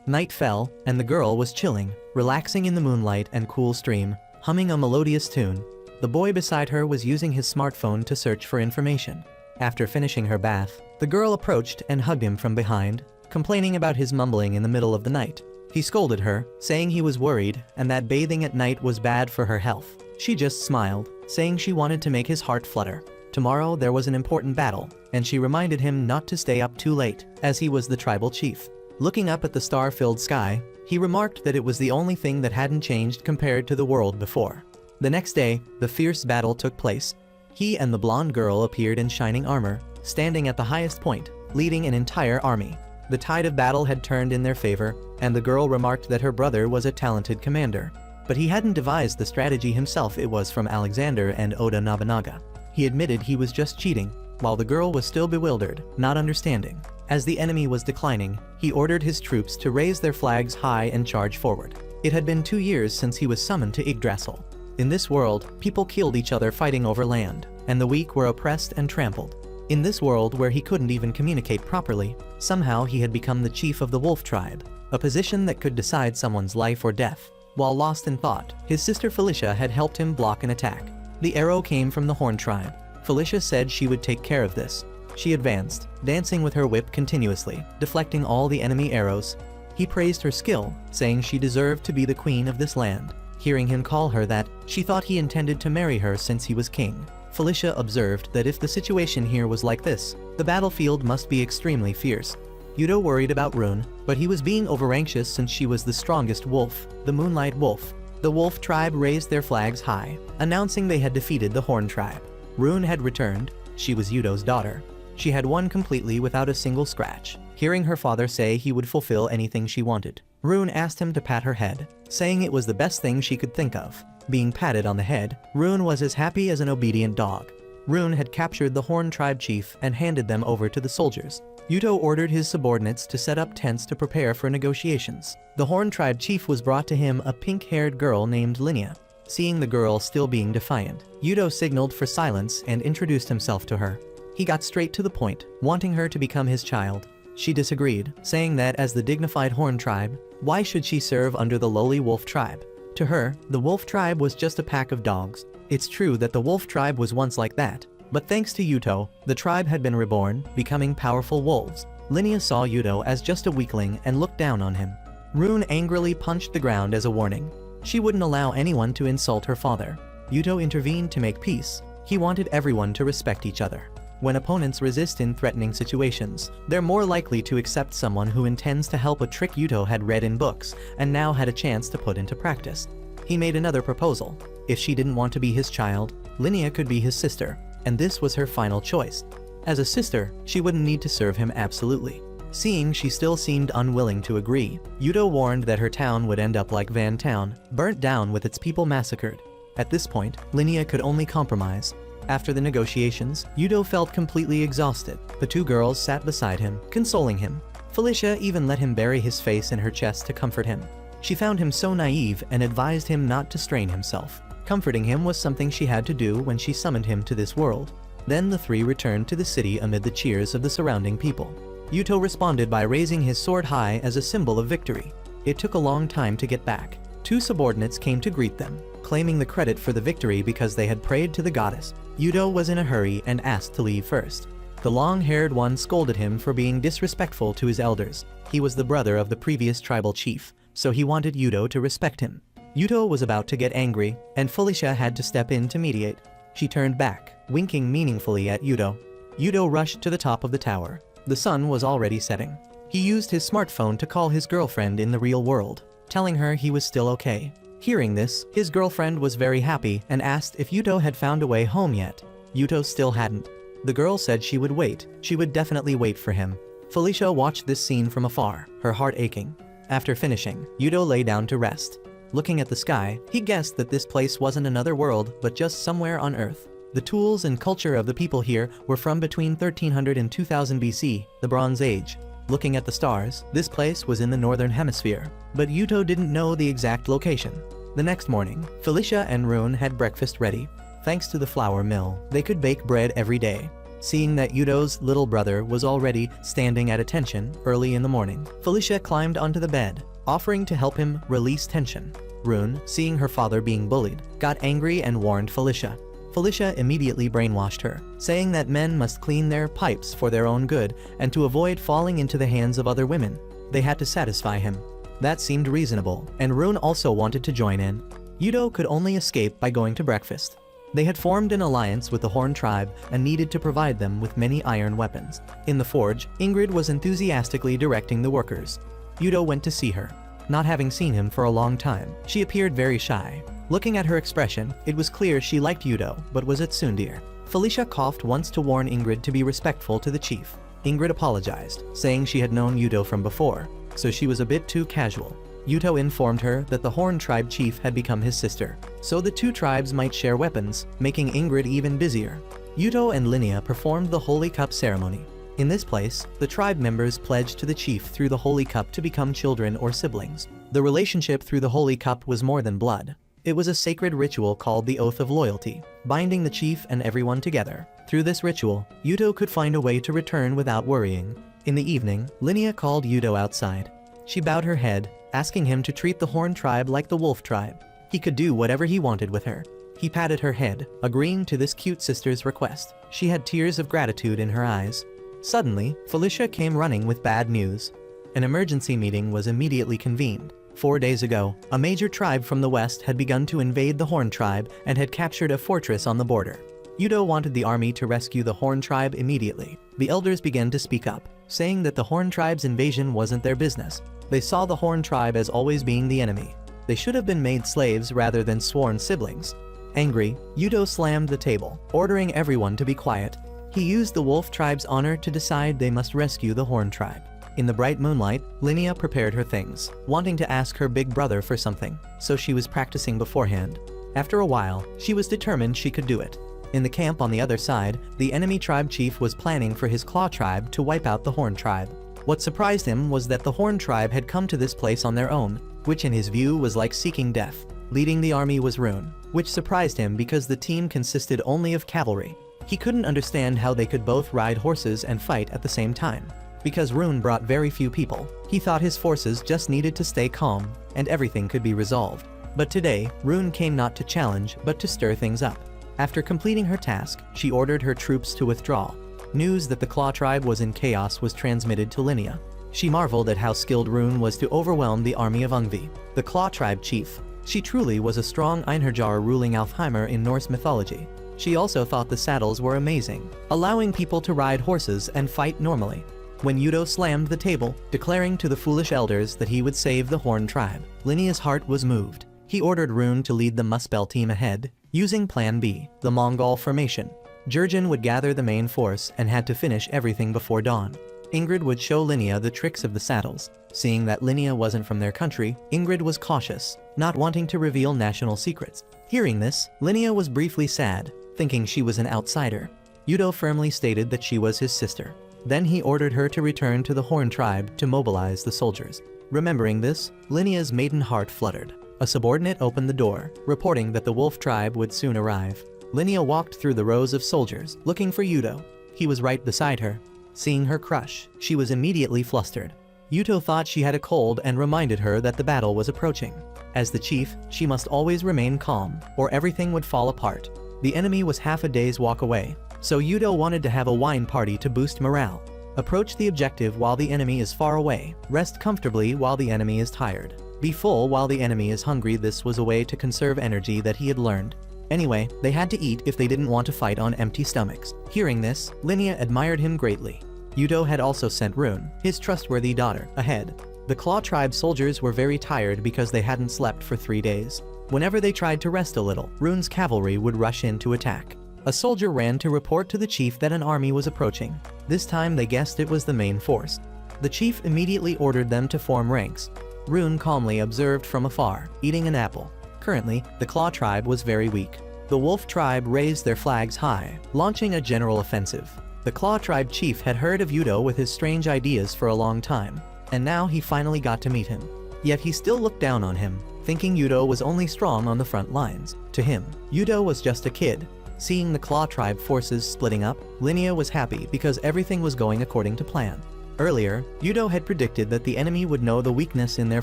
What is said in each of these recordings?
Night fell, and the girl was chilling, relaxing in the moonlight and cool stream, humming a melodious tune. The boy beside her was using his smartphone to search for information. After finishing her bath, the girl approached and hugged him from behind, complaining about his mumbling in the middle of the night. He scolded her, saying he was worried and that bathing at night was bad for her health. She just smiled, saying she wanted to make his heart flutter. Tomorrow there was an important battle, and she reminded him not to stay up too late, as he was the tribal chief. Looking up at the star-filled sky, he remarked that it was the only thing that hadn't changed compared to the world before. The next day, the fierce battle took place. He and the blonde girl appeared in shining armor, standing at the highest point, leading an entire army. The tide of battle had turned in their favor, and the girl remarked that her brother was a talented commander. But he hadn't devised the strategy himself, it was from Alexander and Oda Nobunaga. He admitted he was just cheating, while the girl was still bewildered, not understanding. As the enemy was declining, he ordered his troops to raise their flags high and charge forward. It had been 2 years since he was summoned to Yggdrasil. In this world, people killed each other fighting over land, and the weak were oppressed and trampled. In this world where he couldn't even communicate properly, somehow he had become the chief of the wolf tribe, a position that could decide someone's life or death. While lost in thought, his sister Felicia had helped him block an attack. The arrow came from the Horn tribe. Felicia said she would take care of this. She advanced, dancing with her whip continuously, deflecting all the enemy arrows. He praised her skill, saying she deserved to be the queen of this land. Hearing him call her that, she thought he intended to marry her since he was king. Felicia observed that if the situation here was like this, the battlefield must be extremely fierce. Yuto worried about Rune, but he was being overanxious since she was the strongest wolf, the Moonlight Wolf. The wolf tribe raised their flags high, announcing they had defeated the Horn tribe. Rune had returned. She was Yuto's daughter. She had won completely without a single scratch. Hearing her father say he would fulfill anything she wanted, Rune asked him to pat her head, saying it was the best thing she could think of. Being patted on the head, Rune was as happy as an obedient dog. Rune had captured the Horn tribe chief and handed them over to the soldiers. Yuto ordered his subordinates to set up tents to prepare for negotiations. The Horn tribe chief was brought to him a pink-haired girl named Linnea. Seeing the girl still being defiant, Yuto signaled for silence and introduced himself to her. He got straight to the point, wanting her to become his child. She disagreed, saying that as the dignified Horn tribe, why should she serve under the lowly Wolf tribe? To her, the Wolf tribe was just a pack of dogs. It's true that the Wolf tribe was once like that, but thanks to Yuto, the tribe had been reborn, becoming powerful wolves. Linnea saw Yuto as just a weakling and looked down on him. Rune angrily punched the ground as a warning. She wouldn't allow anyone to insult her father. Yuto intervened to make peace. He wanted everyone to respect each other. When opponents resist in threatening situations, they're more likely to accept someone who intends to help, a trick Yuto had read in books and now had a chance to put into practice. He made another proposal. If she didn't want to be his child, Linnea could be his sister, and this was her final choice. As a sister, she wouldn't need to serve him absolutely. Seeing she still seemed unwilling to agree, Yuto warned that her town would end up like Van Town, burnt down with its people massacred. At this point, Linnea could only compromise. After the negotiations, Yuto felt completely exhausted. The two girls sat beside him, consoling him. Felicia even let him bury his face in her chest to comfort him. She found him so naive and advised him not to strain himself. Comforting him was something she had to do when she summoned him to this world. Then the three returned to the city amid the cheers of the surrounding people. Yuto responded by raising his sword high as a symbol of victory. It took a long time to get back. Two subordinates came to greet them, claiming the credit for the victory because they had prayed to the goddess. Yuto was in a hurry and asked to leave first. The long-haired one scolded him for being disrespectful to his elders. He was the brother of the previous tribal chief, so he wanted Yuto to respect him. Yuto was about to get angry, and Felicia had to step in to mediate. She turned back, winking meaningfully at Yuto. Yuto rushed to the top of the tower. The sun was already setting. He used his smartphone to call his girlfriend in the real world, telling her he was still okay. Hearing this, his girlfriend was very happy and asked if Yuto had found a way home yet. Yuto still hadn't. The girl said she would wait. She would definitely wait for him. Felicia watched this scene from afar, her heart aching. After finishing, Yuto lay down to rest. Looking at the sky, he guessed that this place wasn't another world, but just somewhere on Earth. The tools and culture of the people here were from between 1300 and 2000 BC, the Bronze Age. Looking at the stars, this place was in the northern hemisphere, but Yuto didn't know the exact location. The next morning, Felicia and Rune had breakfast ready. Thanks to the flour mill, they could bake bread every day. seeing that Yudo's little brother was already standing at attention early in the morning. Felicia climbed onto the bed, offering to help him release tension. Rune, seeing her father being bullied, got angry and warned Felicia. Felicia immediately brainwashed her, saying that men must clean their pipes for their own good and to avoid falling into the hands of other women. They had to satisfy him. That seemed reasonable, and Rune also wanted to join in. Yudo could only escape by going to breakfast. They had formed an alliance with the Horn tribe and needed to provide them with many iron weapons. In the forge, Ingrid was enthusiastically directing the workers. Yudo went to see her. Not having seen him for a long time, she appeared very shy. Looking at her expression, it was clear she liked Yudo, but was it Sundir? Felicia coughed once to warn Ingrid to be respectful to the chief. Ingrid apologized, saying she had known Yudo from before, so she was a bit too casual. Yudo informed her that the Horn tribe chief had become his sister, so the two tribes might share weapons, making Ingrid even busier. Yudo and Linnea performed the Holy Cup ceremony. In this place, the tribe members pledged to the chief through the Holy Cup to become children or siblings. The relationship through the Holy Cup was more than blood. It was a sacred ritual called the Oath of Loyalty, binding the chief and everyone together. Through this ritual, Yudo could find a way to return without worrying. In the evening, Linnea called Yudo outside. She bowed her head, asking him to treat the Horn tribe like the Wolf tribe. He could do whatever he wanted with her. He patted her head, agreeing to this cute sister's request. She had tears of gratitude in her eyes. Suddenly, Felicia came running with bad news. An emergency meeting was immediately convened. 4 days ago, a major tribe from the west had begun to invade the Horn tribe and had captured a fortress on the border. Yudo wanted the army to rescue the Horn tribe immediately. The elders began to speak up, saying that the Horn tribe's invasion wasn't their business. They saw the Horn tribe as always being the enemy. They should have been made slaves rather than sworn siblings. Angry, Yudo slammed the table, ordering everyone to be quiet. He used the Wolf tribe's honor to decide they must rescue the Horn tribe. In the bright moonlight, Linnea prepared her things, wanting to ask her big brother for something, so she was practicing beforehand. After a while, she was determined she could do it. In the camp on the other side, the enemy tribe chief was planning for his Claw tribe to wipe out the Horn tribe. What surprised him was that the Horn tribe had come to this place on their own, which in his view was like seeking death. Leading the army was Rune, which surprised him because the team consisted only of cavalry. He couldn't understand how they could both ride horses and fight at the same time. Because Rune brought very few people, he thought his forces just needed to stay calm, and everything could be resolved. But today, Rune came not to challenge, but to stir things up. After completing her task, she ordered her troops to withdraw. News that the Claw tribe was in chaos was transmitted to Linnea. She marveled at how skilled Rune was to overwhelm the army of Ungvi, the Claw tribe chief. She truly was a strong Einherjar ruling Alfheimer in Norse mythology. She also thought the saddles were amazing, allowing people to ride horses and fight normally. When Yudo slammed the table, declaring to the foolish elders that he would save the Horn tribe, Linnea's heart was moved. He ordered Rune to lead the Muspel team ahead, using Plan B, the Mongol formation. Jurgen would gather the main force and had to finish everything before dawn. Ingrid would show Linnea the tricks of the saddles. Seeing that Linnea wasn't from their country, Ingrid was cautious, not wanting to reveal national secrets. Hearing this, Linnea was briefly sad, thinking she was an outsider. Yudo firmly stated that she was his sister. Then he ordered her to return to the Horn tribe to mobilize the soldiers. Remembering this, Linnea's maiden heart fluttered. A subordinate opened the door, reporting that the Wolf tribe would soon arrive. Linnea walked through the rows of soldiers, looking for Yudo. He was right beside her. Seeing her crush, she was immediately flustered. Yudo thought she had a cold and reminded her that the battle was approaching. As the chief, she must always remain calm, or everything would fall apart. The enemy was half a day's walk away, so Yudo wanted to have a wine party to boost morale. Approach the objective while the enemy is far away. Rest comfortably while the enemy is tired. Be full while the enemy is hungry. This was a way to conserve energy that he had learned. Anyway, they had to eat if they didn't want to fight on empty stomachs. Hearing this, Linnea admired him greatly. Yudo had also sent Rune, his trustworthy daughter, ahead. The Claw tribe soldiers were very tired because they hadn't slept for 3 days. Whenever they tried to rest a little, Rune's cavalry would rush in to attack. A soldier ran to report to the chief that an army was approaching. This time they guessed it was the main force. The chief immediately ordered them to form ranks. Rune calmly observed from afar, eating an apple. Currently, the Claw tribe was very weak. The Wolf tribe raised their flags high, launching a general offensive. The Claw tribe chief had heard of Yudo with his strange ideas for a long time, and now he finally got to meet him. Yet he still looked down on him, thinking Yudo was only strong on the front lines. To him, Yudo was just a kid. Seeing the Claw tribe forces splitting up, Linnea was happy because everything was going according to plan. Earlier, Yudo had predicted that the enemy would know the weakness in their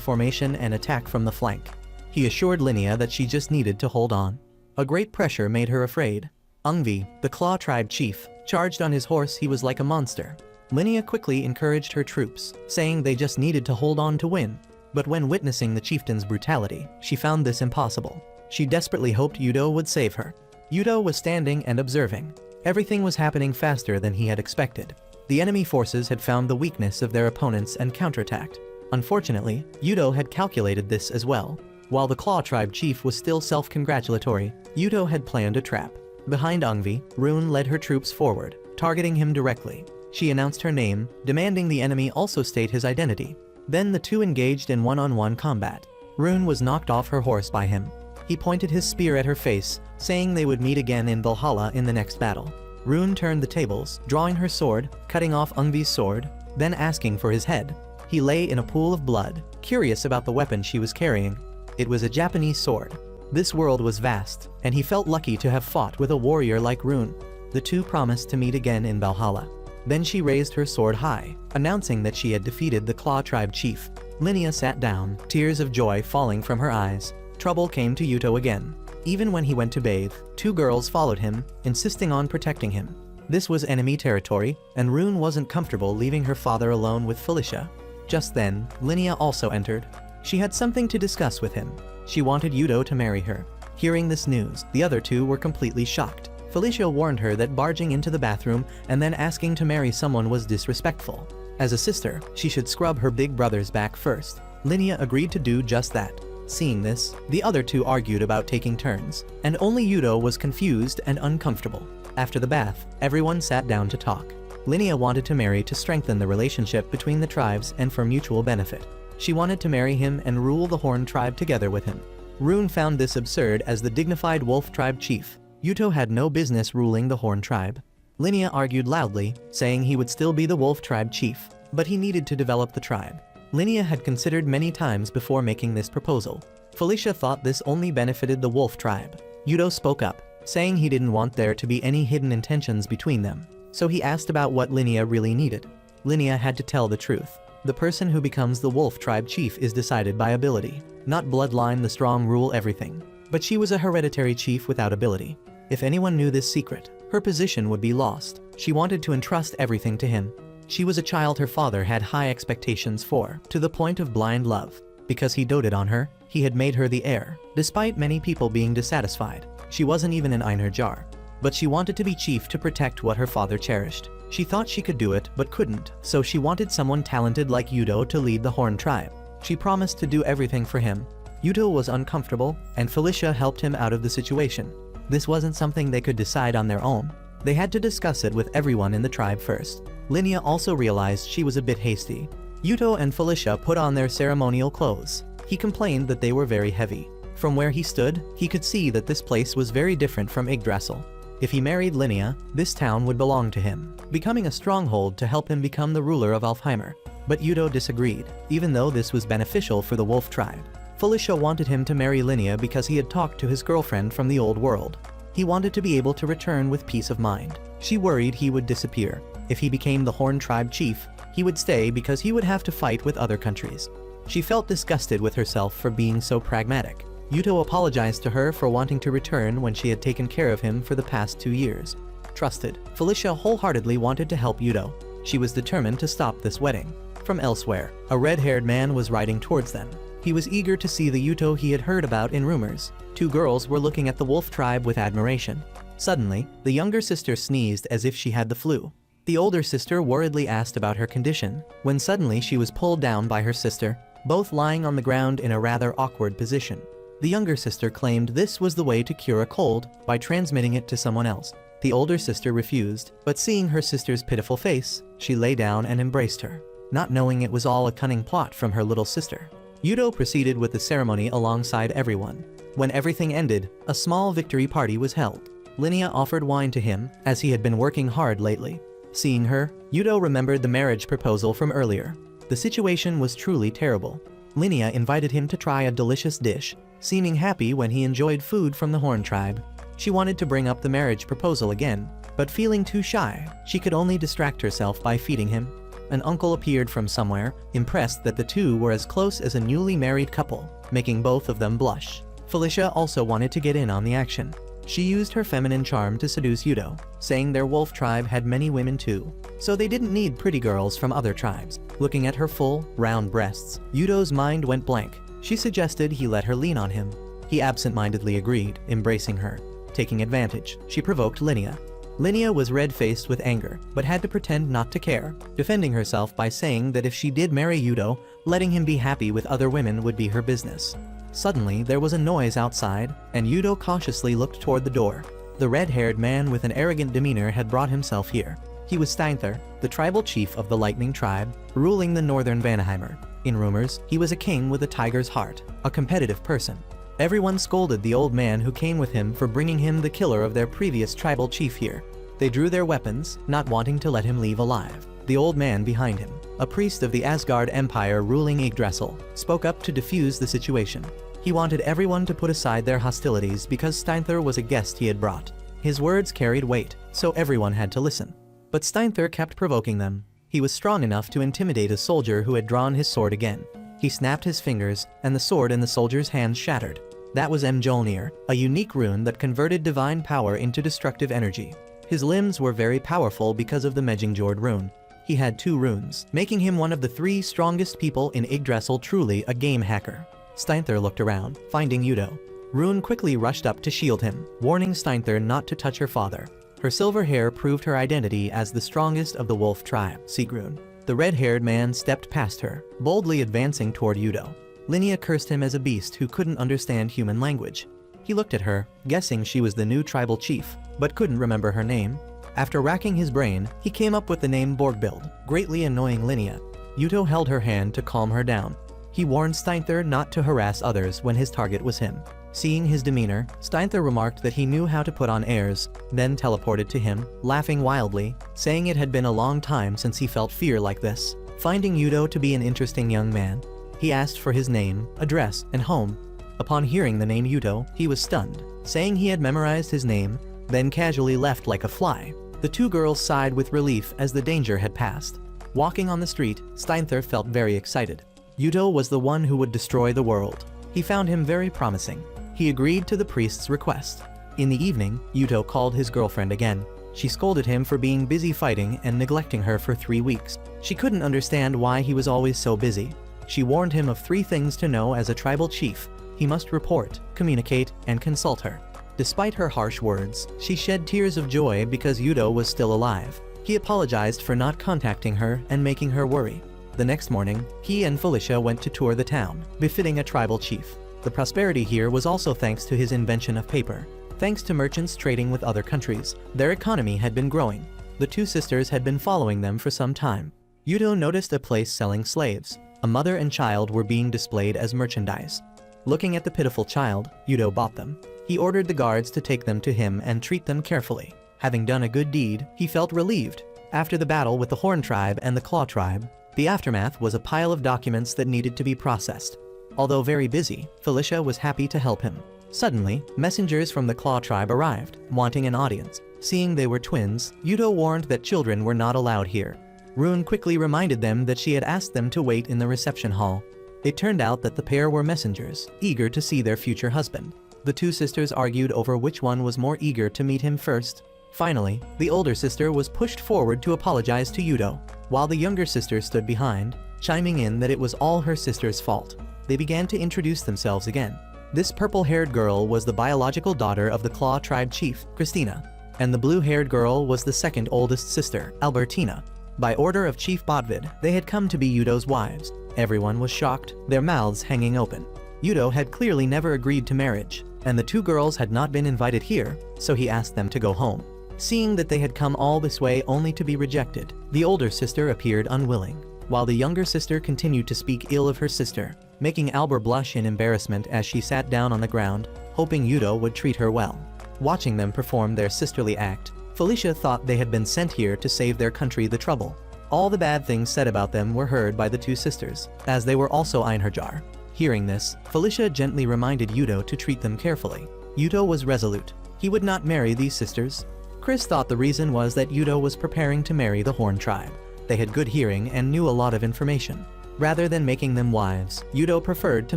formation and attack from the flank. He assured Linnea that she just needed to hold on. A great pressure made her afraid. Ungvi, the Claw tribe chief, charged on his horse. He was like a monster. Linnea quickly encouraged her troops, saying they just needed to hold on to win. But when witnessing the chieftain's brutality, she found this impossible. She desperately hoped Yudo would save her. Yudo was standing and observing. Everything was happening faster than he had expected. The enemy forces had found the weakness of their opponents and counterattacked. Unfortunately, Yudo had calculated this as well. While the Claw tribe chief was still self-congratulatory, Yudo had planned a trap. Behind Ungvi, Rune led her troops forward, targeting him directly. She announced her name, demanding the enemy also state his identity. Then the two engaged in one-on-one combat. Rune was knocked off her horse by him. He pointed his spear at her face, saying they would meet again in Valhalla in the next battle. Rune turned the tables, drawing her sword, cutting off Ungvi's sword, then asking for his head. He lay in a pool of blood, curious about the weapon she was carrying. It was a Japanese sword. This world was vast, and he felt lucky to have fought with a warrior like Rune. The two promised to meet again in Valhalla. Then she raised her sword high, announcing that she had defeated the Claw tribe chief. Linnea sat down, tears of joy falling from her eyes. Trouble came to Yuto again. Even when he went to bathe, two girls followed him, insisting on protecting him. This was enemy territory, and Rune wasn't comfortable leaving her father alone with Felicia. Just then, Linnea also entered. She had something to discuss with him. She wanted Yudo to marry her. Hearing this news, the other two were completely shocked. Felicia warned her that barging into the bathroom and then asking to marry someone was disrespectful. As a sister, she should scrub her big brother's back first. Linnea agreed to do just that. Seeing this, the other two argued about taking turns, and only Yudo was confused and uncomfortable. After the bath, everyone sat down to talk. Linnea wanted to marry to strengthen the relationship between the tribes and for mutual benefit. She wanted to marry him and rule the Horn tribe together with him. Rune found this absurd as the dignified Wolf tribe chief. Yuto had no business ruling the Horn tribe. Linnea argued loudly, saying he would still be the Wolf tribe chief, but he needed to develop the tribe. Linnea had considered many times before making this proposal. Felicia thought this only benefited the Wolf tribe. Yudo spoke up, saying he didn't want there to be any hidden intentions between them, so he asked about what Linnea really needed. Linnea had to tell the truth. The person who becomes the Wolf tribe chief is decided by ability, not bloodline. The strong rule everything. But she was a hereditary chief without ability. If anyone knew this secret, her position would be lost. She wanted to entrust everything to him. She was a child her father had high expectations for, to the point of blind love. Because he doted on her, he had made her the heir, despite many people being dissatisfied. She wasn't even an Einherjar. But she wanted to be chief to protect what her father cherished. She thought she could do it, but couldn't, so she wanted someone talented like Yudo to lead the Horn tribe. She promised to do everything for him. Yudo was uncomfortable, and Felicia helped him out of the situation. This wasn't something they could decide on their own. They had to discuss it with everyone in the tribe first. Linnea also realized she was a bit hasty. Yuto and Felicia put on their ceremonial clothes. He complained that they were very heavy. From where he stood, he could see that this place was very different from Yggdrasil. If he married Linnea, this town would belong to him, becoming a stronghold to help him become the ruler of Alfheimer. But Yudo disagreed, even though this was beneficial for the Wolf tribe. Felicia wanted him to marry Linnea because he had talked to his girlfriend from the old world. He wanted to be able to return with peace of mind. She worried he would disappear. If he became the Horn tribe chief, he would stay because he would have to fight with other countries. She felt disgusted with herself for being so pragmatic. Yuto apologized to her for wanting to return when she had taken care of him for the past 2 years. Trusted, Felicia wholeheartedly wanted to help Yuto. She was determined to stop this wedding. From elsewhere, a red-haired man was riding towards them. He was eager to see the Yuto he had heard about in rumors. Two girls were looking at the Wolf tribe with admiration. Suddenly, the younger sister sneezed as if she had the flu. The older sister worriedly asked about her condition, when suddenly she was pulled down by her sister, both lying on the ground in a rather awkward position. The younger sister claimed this was the way to cure a cold, by transmitting it to someone else. The older sister refused, but seeing her sister's pitiful face, she lay down and embraced her, not knowing it was all a cunning plot from her little sister. Yudo proceeded with the ceremony alongside everyone. When everything ended, a small victory party was held. Linnea offered wine to him, as he had been working hard lately. Seeing her, Yudo remembered the marriage proposal from earlier. The situation was truly terrible. Linnea invited him to try a delicious dish, seeming happy when he enjoyed food from the Horn tribe. She wanted to bring up the marriage proposal again, but feeling too shy, she could only distract herself by feeding him. An uncle appeared from somewhere, impressed that the two were as close as a newly married couple, making both of them blush. Felicia also wanted to get in on the action. She used her feminine charm to seduce Yudo, saying their wolf tribe had many women too, so they didn't need pretty girls from other tribes. Looking at her full, round breasts, Yudo's mind went blank. She suggested he let her lean on him. He absent-mindedly agreed, embracing her. Taking advantage, she provoked Linnea. Linnea was red-faced with anger, but had to pretend not to care, defending herself by saying that if she did marry Yudo, letting him be happy with other women would be her business. Suddenly, there was a noise outside, and Yudo cautiously looked toward the door. The red-haired man with an arrogant demeanor had brought himself here. He was Steinthur, the tribal chief of the Lightning tribe, ruling the northern Vanaheimer. In rumors, he was a king with a tiger's heart, a competitive person. Everyone scolded the old man who came with him for bringing him the killer of their previous tribal chief here. They drew their weapons, not wanting to let him leave alive. The old man behind him, a priest of the Asgard Empire ruling Yggdrasil, spoke up to defuse the situation. He wanted everyone to put aside their hostilities because Steinthur was a guest he had brought. His words carried weight, so everyone had to listen. But Steinthur kept provoking them. He was strong enough to intimidate a soldier who had drawn his sword again. He snapped his fingers, and the sword in the soldier's hands shattered. That was Mjolnir, a unique rune that converted divine power into destructive energy. His limbs were very powerful because of the Mejingjord rune. He had 2 runes, making him one of the 3 strongest people in Yggdrasil, truly a game hacker. Steinthur looked around, finding Yudo. Rune quickly rushed up to shield him, warning Steinthur not to touch her father. Her silver hair proved her identity as the strongest of the wolf tribe, Sigrun. The red-haired man stepped past her, boldly advancing toward Yudo. Linnea cursed him as a beast who couldn't understand human language. He looked at her, guessing she was the new tribal chief, but couldn't remember her name. After racking his brain, he came up with the name Borgbild, greatly annoying Linnea. Yudo held her hand to calm her down. He warned Steinthur not to harass others when his target was him. Seeing his demeanor, Steinthur remarked that he knew how to put on airs, then teleported to him, laughing wildly, saying it had been a long time since he felt fear like this. Finding Yudo to be an interesting young man, he asked for his name, address, and home. Upon hearing the name Yudo, he was stunned, saying he had memorized his name, then casually left like a fly. The 2 girls sighed with relief as the danger had passed. Walking on the street, Steinthur felt very excited. Yudo was the one who would destroy the world. He found him very promising. He agreed to the priest's request. In the evening, Yudo called his girlfriend again. She scolded him for being busy fighting and neglecting her for 3 weeks. She couldn't understand why he was always so busy. She warned him of 3 things to know as a tribal chief. He must report, communicate, and consult her. Despite her harsh words, she shed tears of joy because Yudo was still alive. He apologized for not contacting her and making her worry. The next morning, he and Felicia went to tour the town, befitting a tribal chief. The prosperity here was also thanks to his invention of paper. Thanks to merchants trading with other countries, their economy had been growing. The 2 sisters had been following them for some time. Yudo noticed a place selling slaves. A mother and child were being displayed as merchandise. Looking at the pitiful child, Yudo bought them. He ordered the guards to take them to him and treat them carefully. Having done a good deed, he felt relieved. After the battle with the Horn tribe and the Claw tribe, the aftermath was a pile of documents that needed to be processed. Although very busy, Felicia was happy to help him. Suddenly, messengers from the Claw tribe arrived, wanting an audience. Seeing they were twins, Yudo warned that children were not allowed here. Rune quickly reminded them that she had asked them to wait in the reception hall. It turned out that the pair were messengers, eager to see their future husband. The 2 sisters argued over which one was more eager to meet him first. Finally, the older sister was pushed forward to apologize to Yudo, while the younger sister stood behind, chiming in that it was all her sister's fault. They began to introduce themselves again. This purple-haired girl was the biological daughter of the Claw tribe chief, Christina, and the blue-haired girl was the second oldest sister, Albertina. By order of Chief Bodvid, they had come to be Yudo's wives. Everyone was shocked, their mouths hanging open. Yudo had clearly never agreed to marriage, and the 2 girls had not been invited here, so he asked them to go home. Seeing that they had come all this way only to be rejected, the older sister appeared unwilling, while the younger sister continued to speak ill of her sister, making Albert blush in embarrassment as she sat down on the ground, hoping Yudo would treat her well. Watching them perform their sisterly act, Felicia thought they had been sent here to save their country the trouble. All the bad things said about them were heard by the 2 sisters, as they were also Einherjar. Hearing this, Felicia gently reminded Yudo to treat them carefully. Yudo was resolute. He would not marry these sisters. Chris thought the reason was that Yudo was preparing to marry the Horn tribe. They had good hearing and knew a lot of information. Rather than making them wives, Yudo preferred to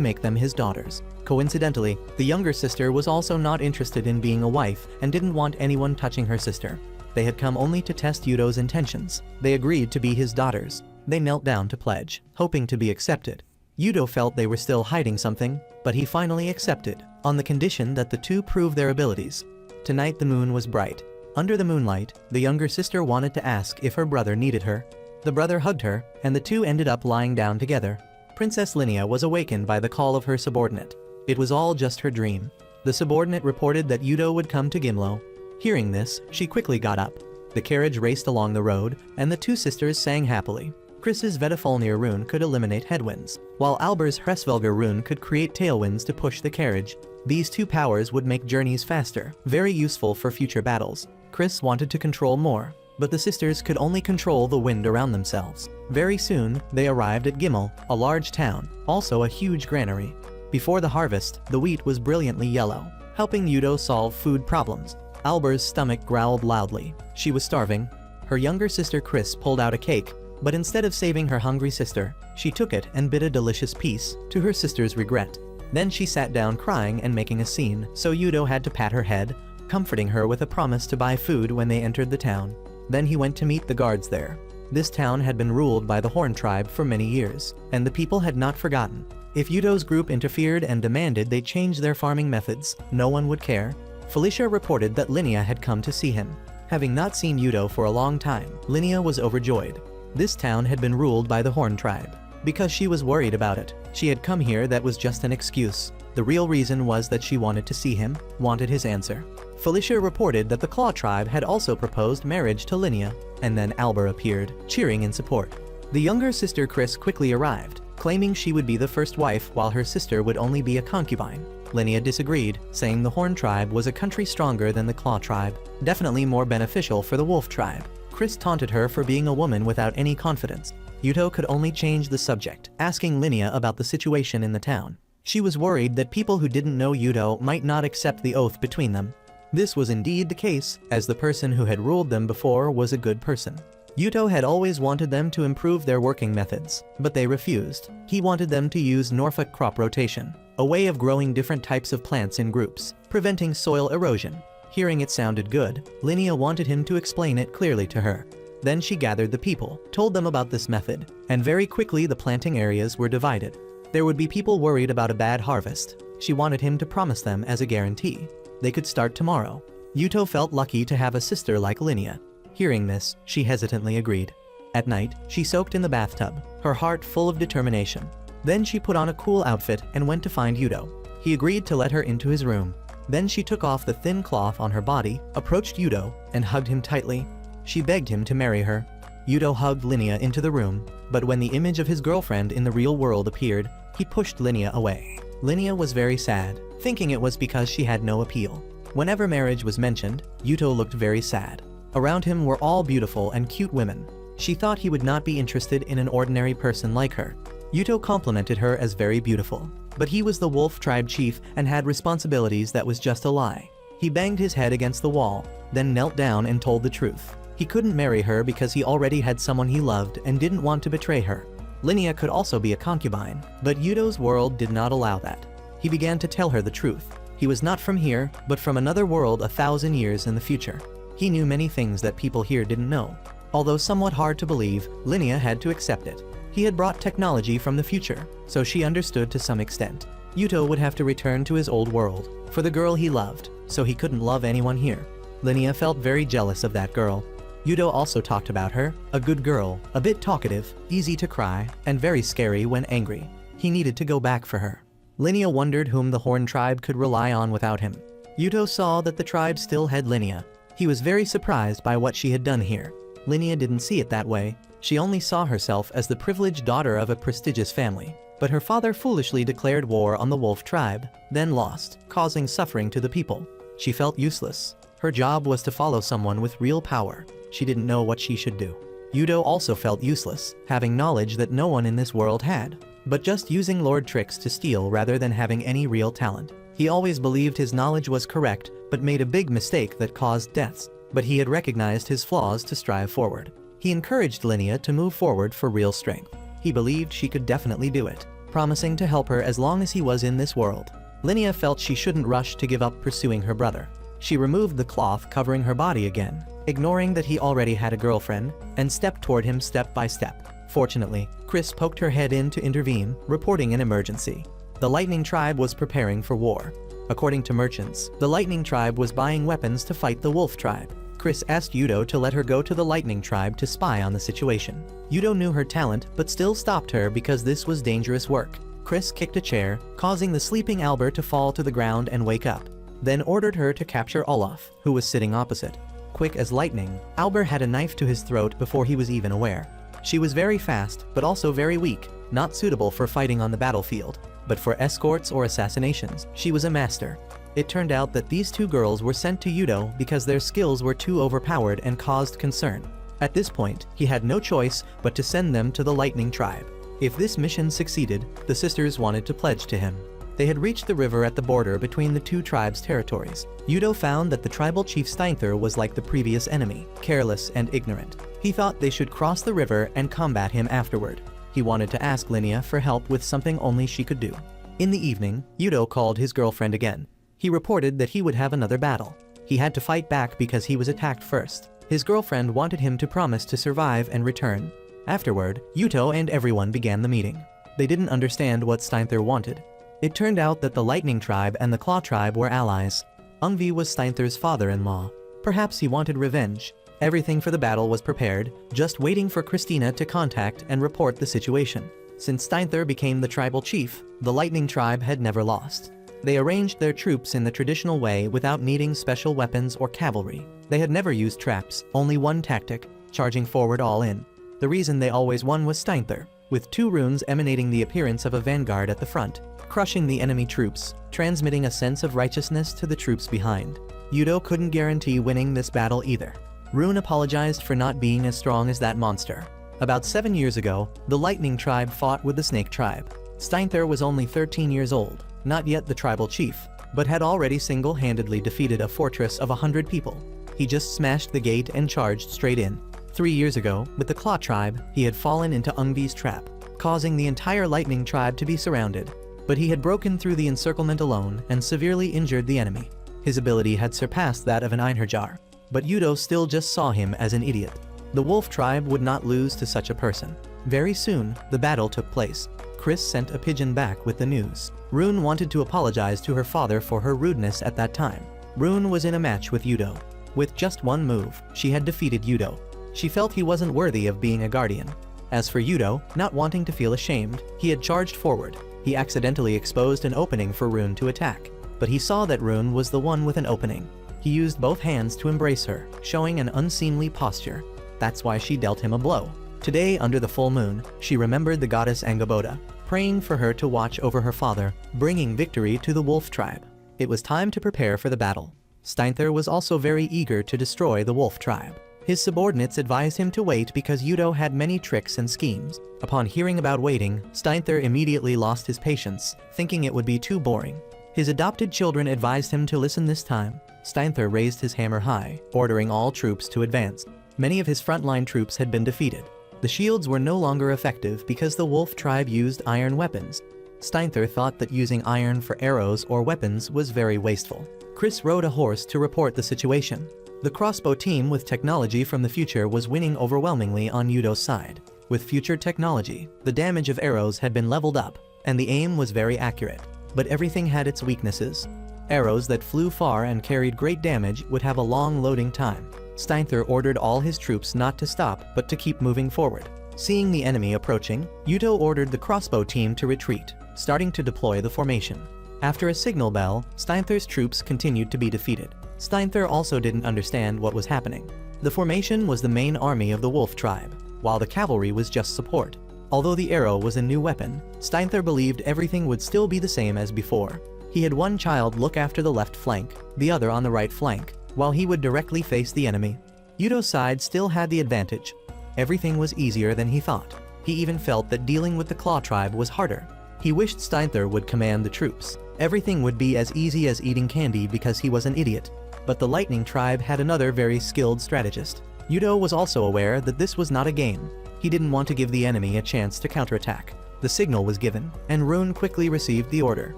make them his daughters. Coincidentally, the younger sister was also not interested in being a wife and didn't want anyone touching her sister. They had come only to test Yudo's intentions. They agreed to be his daughters. They knelt down to pledge, hoping to be accepted. Yudo felt they were still hiding something, but he finally accepted, on the condition that the two prove their abilities. Tonight the moon was bright. Under the moonlight, the younger sister wanted to ask if her brother needed her. The brother hugged her, and the two ended up lying down together. Princess Linnea was awakened by the call of her subordinate. It was all just her dream. The subordinate reported that Yudo would come to Gimlo. Hearing this, she quickly got up. The carriage raced along the road, and the two sisters sang happily. Chris's Vedafalnir rune could eliminate headwinds, while Alber's Hresvelger rune could create tailwinds to push the carriage. These two powers would make journeys faster, very useful for future battles. Chris wanted to control more, but the sisters could only control the wind around themselves. Very soon, they arrived at Gimel, a large town, also a huge granary. Before the harvest, the wheat was brilliantly yellow, helping Yudo solve food problems. Alber's stomach growled loudly. She was starving. Her younger sister Chris pulled out a cake, but instead of saving her hungry sister, she took it and bit a delicious piece, to her sister's regret. Then she sat down crying and making a scene, so Yudo had to pat her head, comforting her with a promise to buy food when they entered the town. Then he went to meet the guards there. This town had been ruled by the Horn tribe for many years, and the people had not forgotten. If Yudo's group interfered and demanded they change their farming methods, no one would care. Felicia reported that Linnea had come to see him. Having not seen Yudo for a long time, Linnea was overjoyed. This town had been ruled by the Horn tribe. Because she was worried about it, she had come here. That was just an excuse. The real reason was that she wanted to see him, wanted his answer. Felicia reported that the Claw tribe had also proposed marriage to Linnea, and then Alber appeared, cheering in support. The younger sister Chris quickly arrived, claiming she would be the first wife while her sister would only be a concubine. Linnea disagreed, saying the Horn tribe was a country stronger than the Claw tribe, definitely more beneficial for the Wolf tribe. Chris taunted her for being a woman without any confidence. Yudo could only change the subject, asking Linnea about the situation in the town. She was worried that people who didn't know Yudo might not accept the oath between them. This was indeed the case, as the person who had ruled them before was a good person. Yudo had always wanted them to improve their working methods, but they refused. He wanted them to use Norfolk crop rotation, a way of growing different types of plants in groups, preventing soil erosion. Hearing it sounded good, Linnea wanted him to explain it clearly to her. Then she gathered the people, told them about this method, and very quickly the planting areas were divided. There would be people worried about a bad harvest. She wanted him to promise them as a guarantee. They could start tomorrow. Yudo felt lucky to have a sister like Linnea. Hearing this, she hesitantly agreed. At night, she soaked in the bathtub, her heart full of determination. Then she put on a cool outfit and went to find Yudo. He agreed to let her into his room. Then she took off the thin cloth on her body, approached Yudo, and hugged him tightly. She begged him to marry her. Yudo hugged Linnea into the room, but when the image of his girlfriend in the real world appeared, he pushed Linnea away. Linnea was very sad, thinking it was because she had no appeal. Whenever marriage was mentioned, Yudo looked very sad. Around him were all beautiful and cute women. She thought he would not be interested in an ordinary person like her. Yudo complimented her as very beautiful, but he was the Wolf tribe chief and had responsibilities that was just a lie. He banged his head against the wall, then knelt down and told the truth. He couldn't marry her because he already had someone he loved and didn't want to betray her. Linnea could also be a concubine, but Yudo's world did not allow that. He began to tell her the truth. He was not from here, but from another world 1,000 years in the future. He knew many things that people here didn't know. Although somewhat hard to believe, Linnea had to accept it. He had brought technology from the future, so she understood to some extent. Yudo would have to return to his old world, for the girl he loved, so he couldn't love anyone here. Linnea felt very jealous of that girl. Yudo also talked about her, a good girl, a bit talkative, easy to cry, and very scary when angry. He needed to go back for her. Linnea wondered whom the Horn tribe could rely on without him. Yudo saw that the tribe still had Linnea. He was very surprised by what she had done here. Linnea didn't see it that way. She only saw herself as the privileged daughter of a prestigious family. But her father foolishly declared war on the Wolf tribe, then lost, causing suffering to the people. She felt useless. Her job was to follow someone with real power. She didn't know what she should do. Yudo also felt useless, having knowledge that no one in this world had, but just using Lord tricks to steal rather than having any real talent. He always believed his knowledge was correct, but made a big mistake that caused deaths. But he had recognized his flaws to strive forward. He encouraged Linnea to move forward for real strength. He believed she could definitely do it, promising to help her as long as he was in this world. Linnea felt she shouldn't rush to give up pursuing her brother. She removed the cloth covering her body again, ignoring that he already had a girlfriend, and stepped toward him step by step. Fortunately, Chris poked her head in to intervene, reporting an emergency. The Lightning Tribe was preparing for war. According to merchants, the Lightning Tribe was buying weapons to fight the Wolf Tribe. Chris asked Yudo to let her go to the Lightning Tribe to spy on the situation. Yudo knew her talent but still stopped her because this was dangerous work. Chris kicked a chair, causing the sleeping Albert to fall to the ground and wake up, then ordered her to capture Olaf, who was sitting opposite. Quick as lightning, Albert had a knife to his throat before he was even aware. She was very fast, but also very weak, not suitable for fighting on the battlefield. But for escorts or assassinations, she was a master. It turned out that these two girls were sent to Yudo because their skills were too overpowered and caused concern. At this point, he had no choice but to send them to the Lightning Tribe. If this mission succeeded, the sisters wanted to pledge to him. They had reached the river at the border between the two tribes' territories. Yudo found that the tribal chief Steinther was like the previous enemy, careless and ignorant. He thought they should cross the river and combat him afterward. He wanted to ask Linnea for help with something only she could do. In the evening, Yudo called his girlfriend again. He reported that he would have another battle. He had to fight back because he was attacked first. His girlfriend wanted him to promise to survive and return. Afterward, Yuto and everyone began the meeting. They didn't understand what Steinther wanted. It turned out that the Lightning Tribe and the Claw Tribe were allies. Ungvi was Steinther's father-in-law. Perhaps he wanted revenge. Everything for the battle was prepared, just waiting for Christina to contact and report the situation. Since Steinther became the tribal chief, the Lightning Tribe had never lost. They arranged their troops in the traditional way without needing special weapons or cavalry. They had never used traps, only one tactic, charging forward all in. The reason they always won was Steinther, with two runes emanating the appearance of a vanguard at the front, crushing the enemy troops, transmitting a sense of righteousness to the troops behind. Yudo couldn't guarantee winning this battle either. Rune apologized for not being as strong as that monster. About 7 years ago, the Lightning Tribe fought with the Snake Tribe. Steinther was only 13 years old, not yet the tribal chief, but had already single-handedly defeated a fortress of 100 people. He just smashed the gate and charged straight in. 3 years ago, with the Claw Tribe, he had fallen into Ungvi's trap, causing the entire Lightning Tribe to be surrounded. But he had broken through the encirclement alone and severely injured the enemy. His ability had surpassed that of an Einherjar, but Yudo still just saw him as an idiot. The Wolf Tribe would not lose to such a person. Very soon, the battle took place. Chris sent a pigeon back with the news. Rune wanted to apologize to her father for her rudeness at that time. Rune was in a match with Yudo. With just one move, she had defeated Yudo. She felt he wasn't worthy of being a guardian. As for Yudo, not wanting to feel ashamed, he had charged forward. He accidentally exposed an opening for Rune to attack, but he saw that Rune was the one with an opening. He used both hands to embrace her, showing an unseemly posture. That's why she dealt him a blow. Today, under the full moon, she remembered the goddess Angaboda, praying for her to watch over her father, bringing victory to the Wolf Tribe. It was time to prepare for the battle. Steinther was also very eager to destroy the Wolf Tribe. His subordinates advised him to wait because Yudo had many tricks and schemes. Upon hearing about waiting, Steinther immediately lost his patience, thinking it would be too boring. His adopted children advised him to listen this time. Steinther raised his hammer high, ordering all troops to advance. Many of his frontline troops had been defeated. The shields were no longer effective because the Wolf Tribe used iron weapons. Steinther thought that using iron for arrows or weapons was very wasteful. Chris rode a horse to report the situation. The crossbow team with technology from the future was winning overwhelmingly on Yudo's side. With future technology, the damage of arrows had been leveled up, and the aim was very accurate. But everything had its weaknesses. Arrows that flew far and carried great damage would have a long loading time. Steinther ordered all his troops not to stop but to keep moving forward. Seeing the enemy approaching, Yudo ordered the crossbow team to retreat, starting to deploy the formation. After a signal bell, Steinther's troops continued to be defeated. Steinther also didn't understand what was happening. The formation was the main army of the Wolf Tribe, while the cavalry was just support. Although the arrow was a new weapon, Steinther believed everything would still be the same as before. He had one child look after the left flank, the other on the right flank, while he would directly face the enemy. Yudo's side still had the advantage. Everything was easier than he thought. He even felt that dealing with the Claw Tribe was harder. He wished Steinther would command the troops. Everything would be as easy as eating candy because he was an idiot. But the Lightning Tribe had another very skilled strategist. Yuto was also aware that this was not a game. He didn't want to give the enemy a chance to counterattack. The signal was given, and Rune quickly received the order.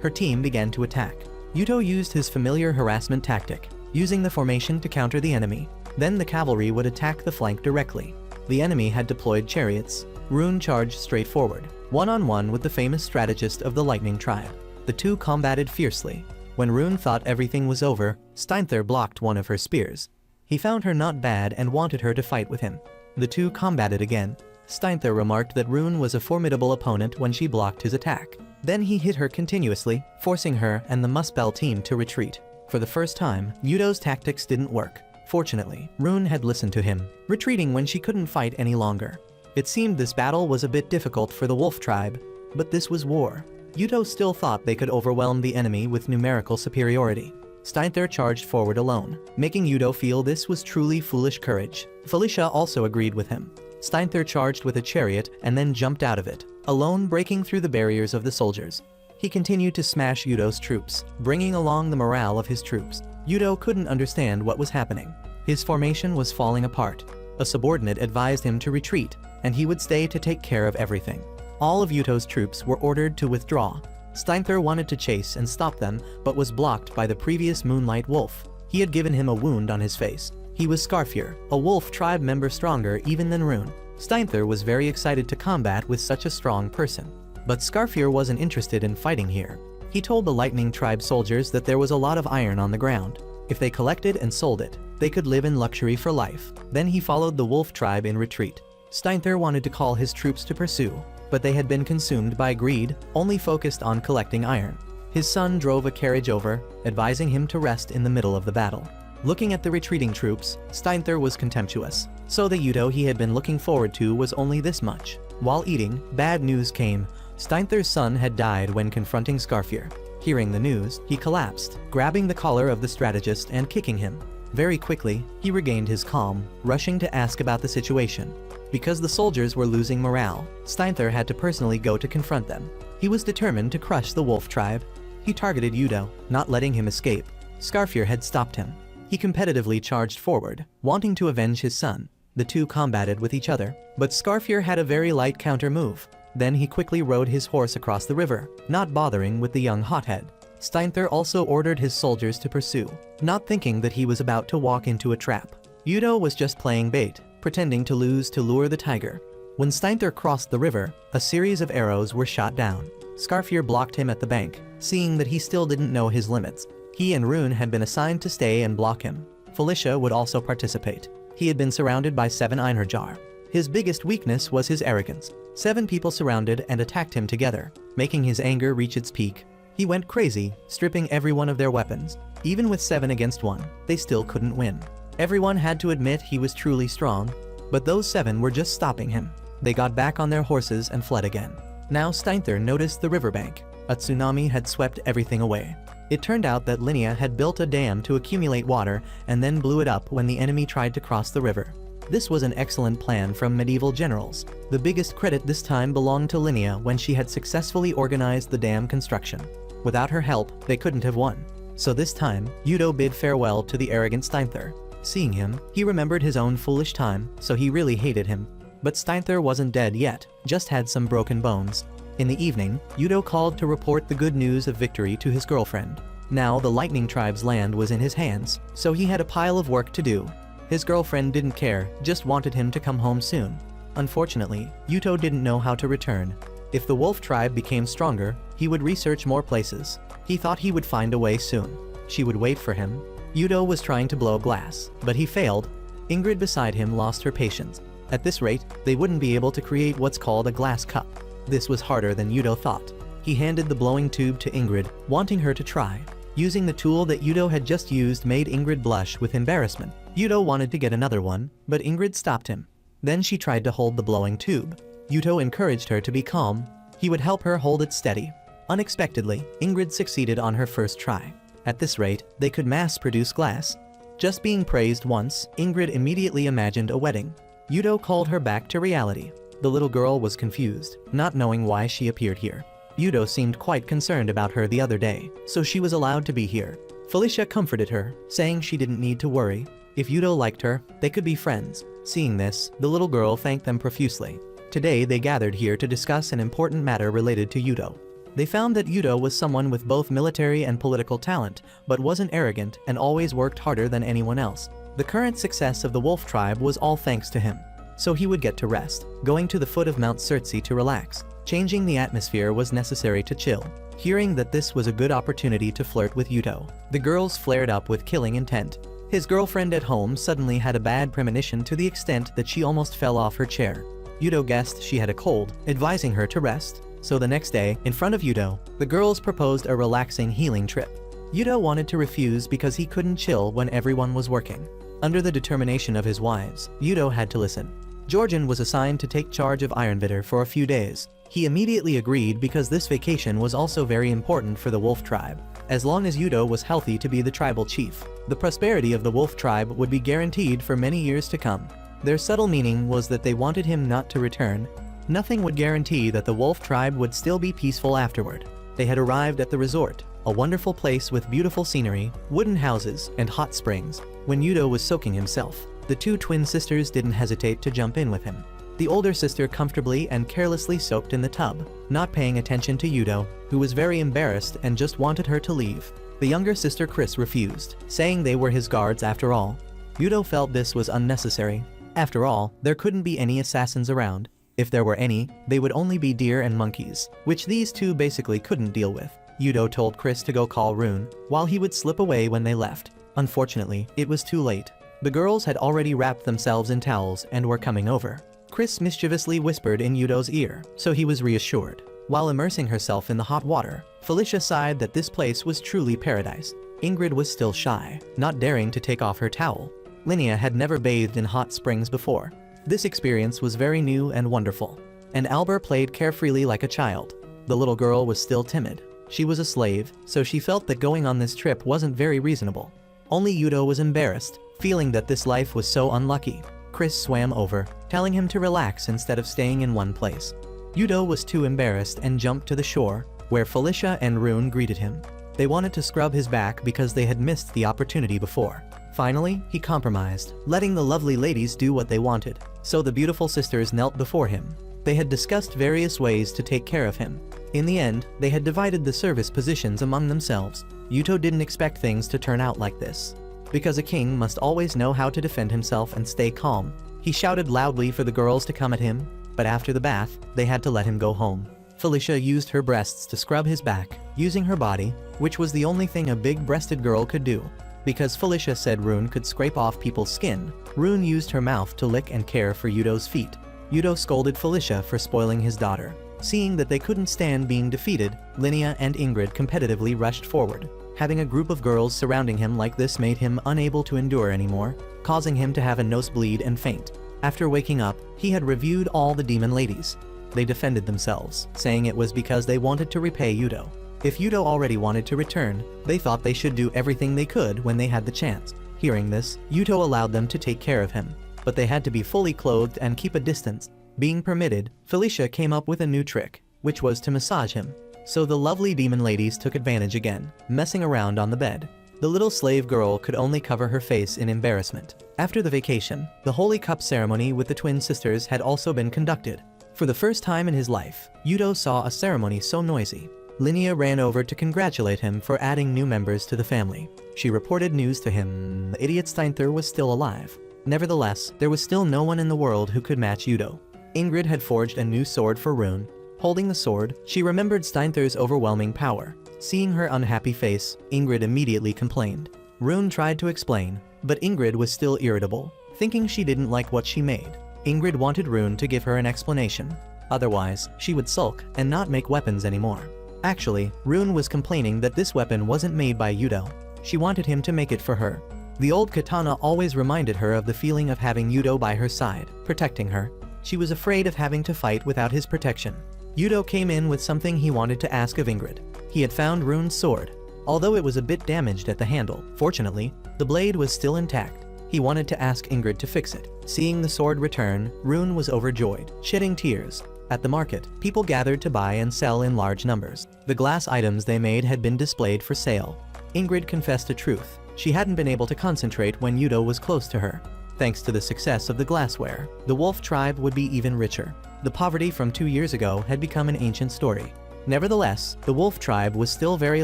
Her team began to attack. Yuto used his familiar harassment tactic, using the formation to counter the enemy. Then the cavalry would attack the flank directly. The enemy had deployed chariots. Rune charged straight forward, one-on-one with the famous strategist of the Lightning Tribe. The two combated fiercely. When Rune thought everything was over, Steinther blocked one of her spears. He found her not bad and wanted her to fight with him. The two combated again. Steinther remarked that Rune was a formidable opponent when she blocked his attack. Then he hit her continuously, forcing her and the Muspel team to retreat. For the first time, Yuto's tactics didn't work. Fortunately, Rune had listened to him, retreating when she couldn't fight any longer. It seemed this battle was a bit difficult for the Wolf Tribe, but this was war. Yuto still thought they could overwhelm the enemy with numerical superiority. Steinther charged forward alone, making Yuto feel this was truly foolish courage. Felicia also agreed with him. Steinther charged with a chariot and then jumped out of it, alone breaking through the barriers of the soldiers. He continued to smash Yuto's troops, bringing along the morale of his troops. Yuto couldn't understand what was happening. His formation was falling apart. A subordinate advised him to retreat, and he would stay to take care of everything. All of Yuto's troops were ordered to withdraw. Steinther wanted to chase and stop them, but was blocked by the previous Moonlight Wolf. He had given him a wound on his face. He was Scarfear, a Wolf Tribe member stronger even than Rune. Steinther was very excited to combat with such a strong person. But Scarfear wasn't interested in fighting here. He told the Lightning Tribe soldiers that there was a lot of iron on the ground. If they collected and sold it, they could live in luxury for life. Then he followed the Wolf Tribe in retreat. Steinther wanted to call his troops to pursue, but they had been consumed by greed, only focused on collecting iron. His son drove a carriage over, advising him to rest in the middle of the battle. Looking at the retreating troops, Steinther was contemptuous. So the Yuto he had been looking forward to was only this much. While eating, bad news came. Steinther's son had died when confronting Scarfear. Hearing the news, he collapsed, grabbing the collar of the strategist and kicking him. Very quickly, he regained his calm, rushing to ask about the situation. Because the soldiers were losing morale, Steinther had to personally go to confront them. He was determined to crush the Wolf Tribe. He targeted Yuto, not letting him escape. Scarfear had stopped him. He competitively charged forward, wanting to avenge his son. The two combated with each other, but Scarfear had a very light counter move. Then he quickly rode his horse across the river, not bothering with the young hothead. Steinther also ordered his soldiers to pursue, not thinking that he was about to walk into a trap. Yuto was just playing bait, pretending to lose to lure the tiger. When Steinther crossed the river, a series of arrows were shot down. Scarfear blocked him at the bank, seeing that he still didn't know his limits. He and Rune had been assigned to stay and block him. Felicia would also participate. He had been surrounded by 7 Einherjar. His biggest weakness was his arrogance. 7 people surrounded and attacked him together, making his anger reach its peak. He went crazy, stripping everyone of their weapons. Even with 7 against 1, they still couldn't win. Everyone had to admit he was truly strong, but those 7 were just stopping him. They got back on their horses and fled again. Now Steinther noticed the riverbank. A tsunami had swept everything away. It turned out that Linnea had built a dam to accumulate water and then blew it up when the enemy tried to cross the river. This was an excellent plan from medieval generals. The biggest credit this time belonged to Linnea when she had successfully organized the dam construction. Without her help, they couldn't have won. So this time, Yuto bid farewell to the arrogant Steinther. Seeing him, he remembered his own foolish time, so he really hated him. But Steinther wasn't dead yet, just had some broken bones. In the evening, Yuto called to report the good news of victory to his girlfriend. Now the Lightning Tribe's land was in his hands, so he had a pile of work to do. His girlfriend didn't care, just wanted him to come home soon. Unfortunately, Yuto didn't know how to return. If the Wolf Tribe became stronger, he would research more places. He thought he would find a way soon. She would wait for him. Yuto was trying to blow glass, but he failed. Ingrid beside him lost her patience. At this rate, they wouldn't be able to create what's called a glass cup. This was harder than Yuto thought. He handed the blowing tube to Ingrid, wanting her to try. Using the tool that Yuto had just used made Ingrid blush with embarrassment. Yuto wanted to get another one, but Ingrid stopped him. Then she tried to hold the blowing tube. Yuto encouraged her to be calm. He would help her hold it steady. Unexpectedly, Ingrid succeeded on her first try. At this rate, they could mass-produce glass. Just being praised once, Ingrid immediately imagined a wedding. Yuto called her back to reality. The little girl was confused, not knowing why she appeared here. Yudo seemed quite concerned about her the other day, so she was allowed to be here. Felicia comforted her, saying she didn't need to worry. If Yudo liked her, they could be friends. Seeing this, the little girl thanked them profusely. Today they gathered here to discuss an important matter related to Yudo. They found that Yudo was someone with both military and political talent, but wasn't arrogant and always worked harder than anyone else. The current success of the wolf tribe was all thanks to him. So he would get to rest, going to the foot of Mount Surtsey to relax. Changing the atmosphere was necessary to chill. Hearing that this was a good opportunity to flirt with Yudo, the girls flared up with killing intent. His girlfriend at home suddenly had a bad premonition to the extent that she almost fell off her chair. Yudo guessed she had a cold, advising her to rest. So the next day, in front of Yudo, the girls proposed a relaxing healing trip. Yudo wanted to refuse because he couldn't chill when everyone was working. Under the determination of his wives, Yudo had to listen. Georgian was assigned to take charge of Ironbitter for a few days. He immediately agreed because this vacation was also very important for the wolf tribe. As long as Yudo was healthy to be the tribal chief, the prosperity of the wolf tribe would be guaranteed for many years to come. Their subtle meaning was that they wanted him not to return. Nothing would guarantee that the wolf tribe would still be peaceful afterward. They had arrived at the resort, a wonderful place with beautiful scenery, wooden houses, and hot springs. When Yudo was soaking himself, the two twin sisters didn't hesitate to jump in with him. The older sister comfortably and carelessly soaked in the tub, not paying attention to Yudo, who was very embarrassed and just wanted her to leave. The younger sister Chris refused, saying they were his guards after all. Yudo felt this was unnecessary. After all, there couldn't be any assassins around. If there were any, they would only be deer and monkeys, which these two basically couldn't deal with. Yudo told Chris to go call Rune, while he would slip away when they left. Unfortunately, it was too late. The girls had already wrapped themselves in towels and were coming over. Chris mischievously whispered in Yudo's ear, so he was reassured. While immersing herself in the hot water, Felicia sighed that this place was truly paradise. Ingrid was still shy, not daring to take off her towel. Linnea had never bathed in hot springs before. This experience was very new and wonderful. And Albert played carefreely like a child. The little girl was still timid. She was a slave, so she felt that going on this trip wasn't very reasonable. Only Yudo was embarrassed, feeling that this life was so unlucky. Chris swam over, telling him to relax instead of staying in one place. Yudo was too embarrassed and jumped to the shore, where Felicia and Rune greeted him. They wanted to scrub his back because they had missed the opportunity before. Finally, he compromised, letting the lovely ladies do what they wanted. So the beautiful sisters knelt before him. They had discussed various ways to take care of him. In the end, they had divided the service positions among themselves. Yudo didn't expect things to turn out like this. Because a king must always know how to defend himself and stay calm. He shouted loudly for the girls to come at him, but after the bath, they had to let him go home. Felicia used her breasts to scrub his back, using her body, which was the only thing a big-breasted girl could do. Because Felicia said Rune could scrape off people's skin, Rune used her mouth to lick and care for Yudo's feet. Yudo scolded Felicia for spoiling his daughter. Seeing that they couldn't stand being defeated, Linnea and Ingrid competitively rushed forward. Having a group of girls surrounding him like this made him unable to endure anymore, causing him to have a nosebleed and faint. After waking up, he had reviewed all the demon ladies. They defended themselves, saying it was because they wanted to repay Yudo. If Yudo already wanted to return, they thought they should do everything they could when they had the chance. Hearing this, Yudo allowed them to take care of him, but they had to be fully clothed and keep a distance. Being permitted, Felicia came up with a new trick, which was to massage him. So the lovely demon ladies took advantage again, messing around on the bed. The little slave girl could only cover her face in embarrassment. After the vacation, the Holy Cup ceremony with the twin sisters had also been conducted. For the first time in his life, Yudo saw a ceremony so noisy. Linnea ran over to congratulate him for adding new members to the family. She reported news to him. The idiot Steinther was still alive. Nevertheless, there was still no one in the world who could match Yudo. Ingrid had forged a new sword for Rune. Holding the sword, she remembered Steinther's overwhelming power. Seeing her unhappy face, Ingrid immediately complained. Rune tried to explain, but Ingrid was still irritable, thinking she didn't like what she made. Ingrid wanted Rune to give her an explanation. Otherwise, she would sulk and not make weapons anymore. Actually, Rune was complaining that this weapon wasn't made by Yudo. She wanted him to make it for her. The old katana always reminded her of the feeling of having Yudo by her side, protecting her. She was afraid of having to fight without his protection. Yudo came in with something he wanted to ask of Ingrid. He had found Rune's sword. Although it was a bit damaged at the handle, fortunately, the blade was still intact. He wanted to ask Ingrid to fix it. Seeing the sword return, Rune was overjoyed, shedding tears. At the market, people gathered to buy and sell in large numbers. The glass items they made had been displayed for sale. Ingrid confessed a truth. She hadn't been able to concentrate when Yudo was close to her. Thanks to the success of the glassware, the wolf tribe would be even richer. The poverty from 2 years ago had become an ancient story. Nevertheless, the wolf tribe was still very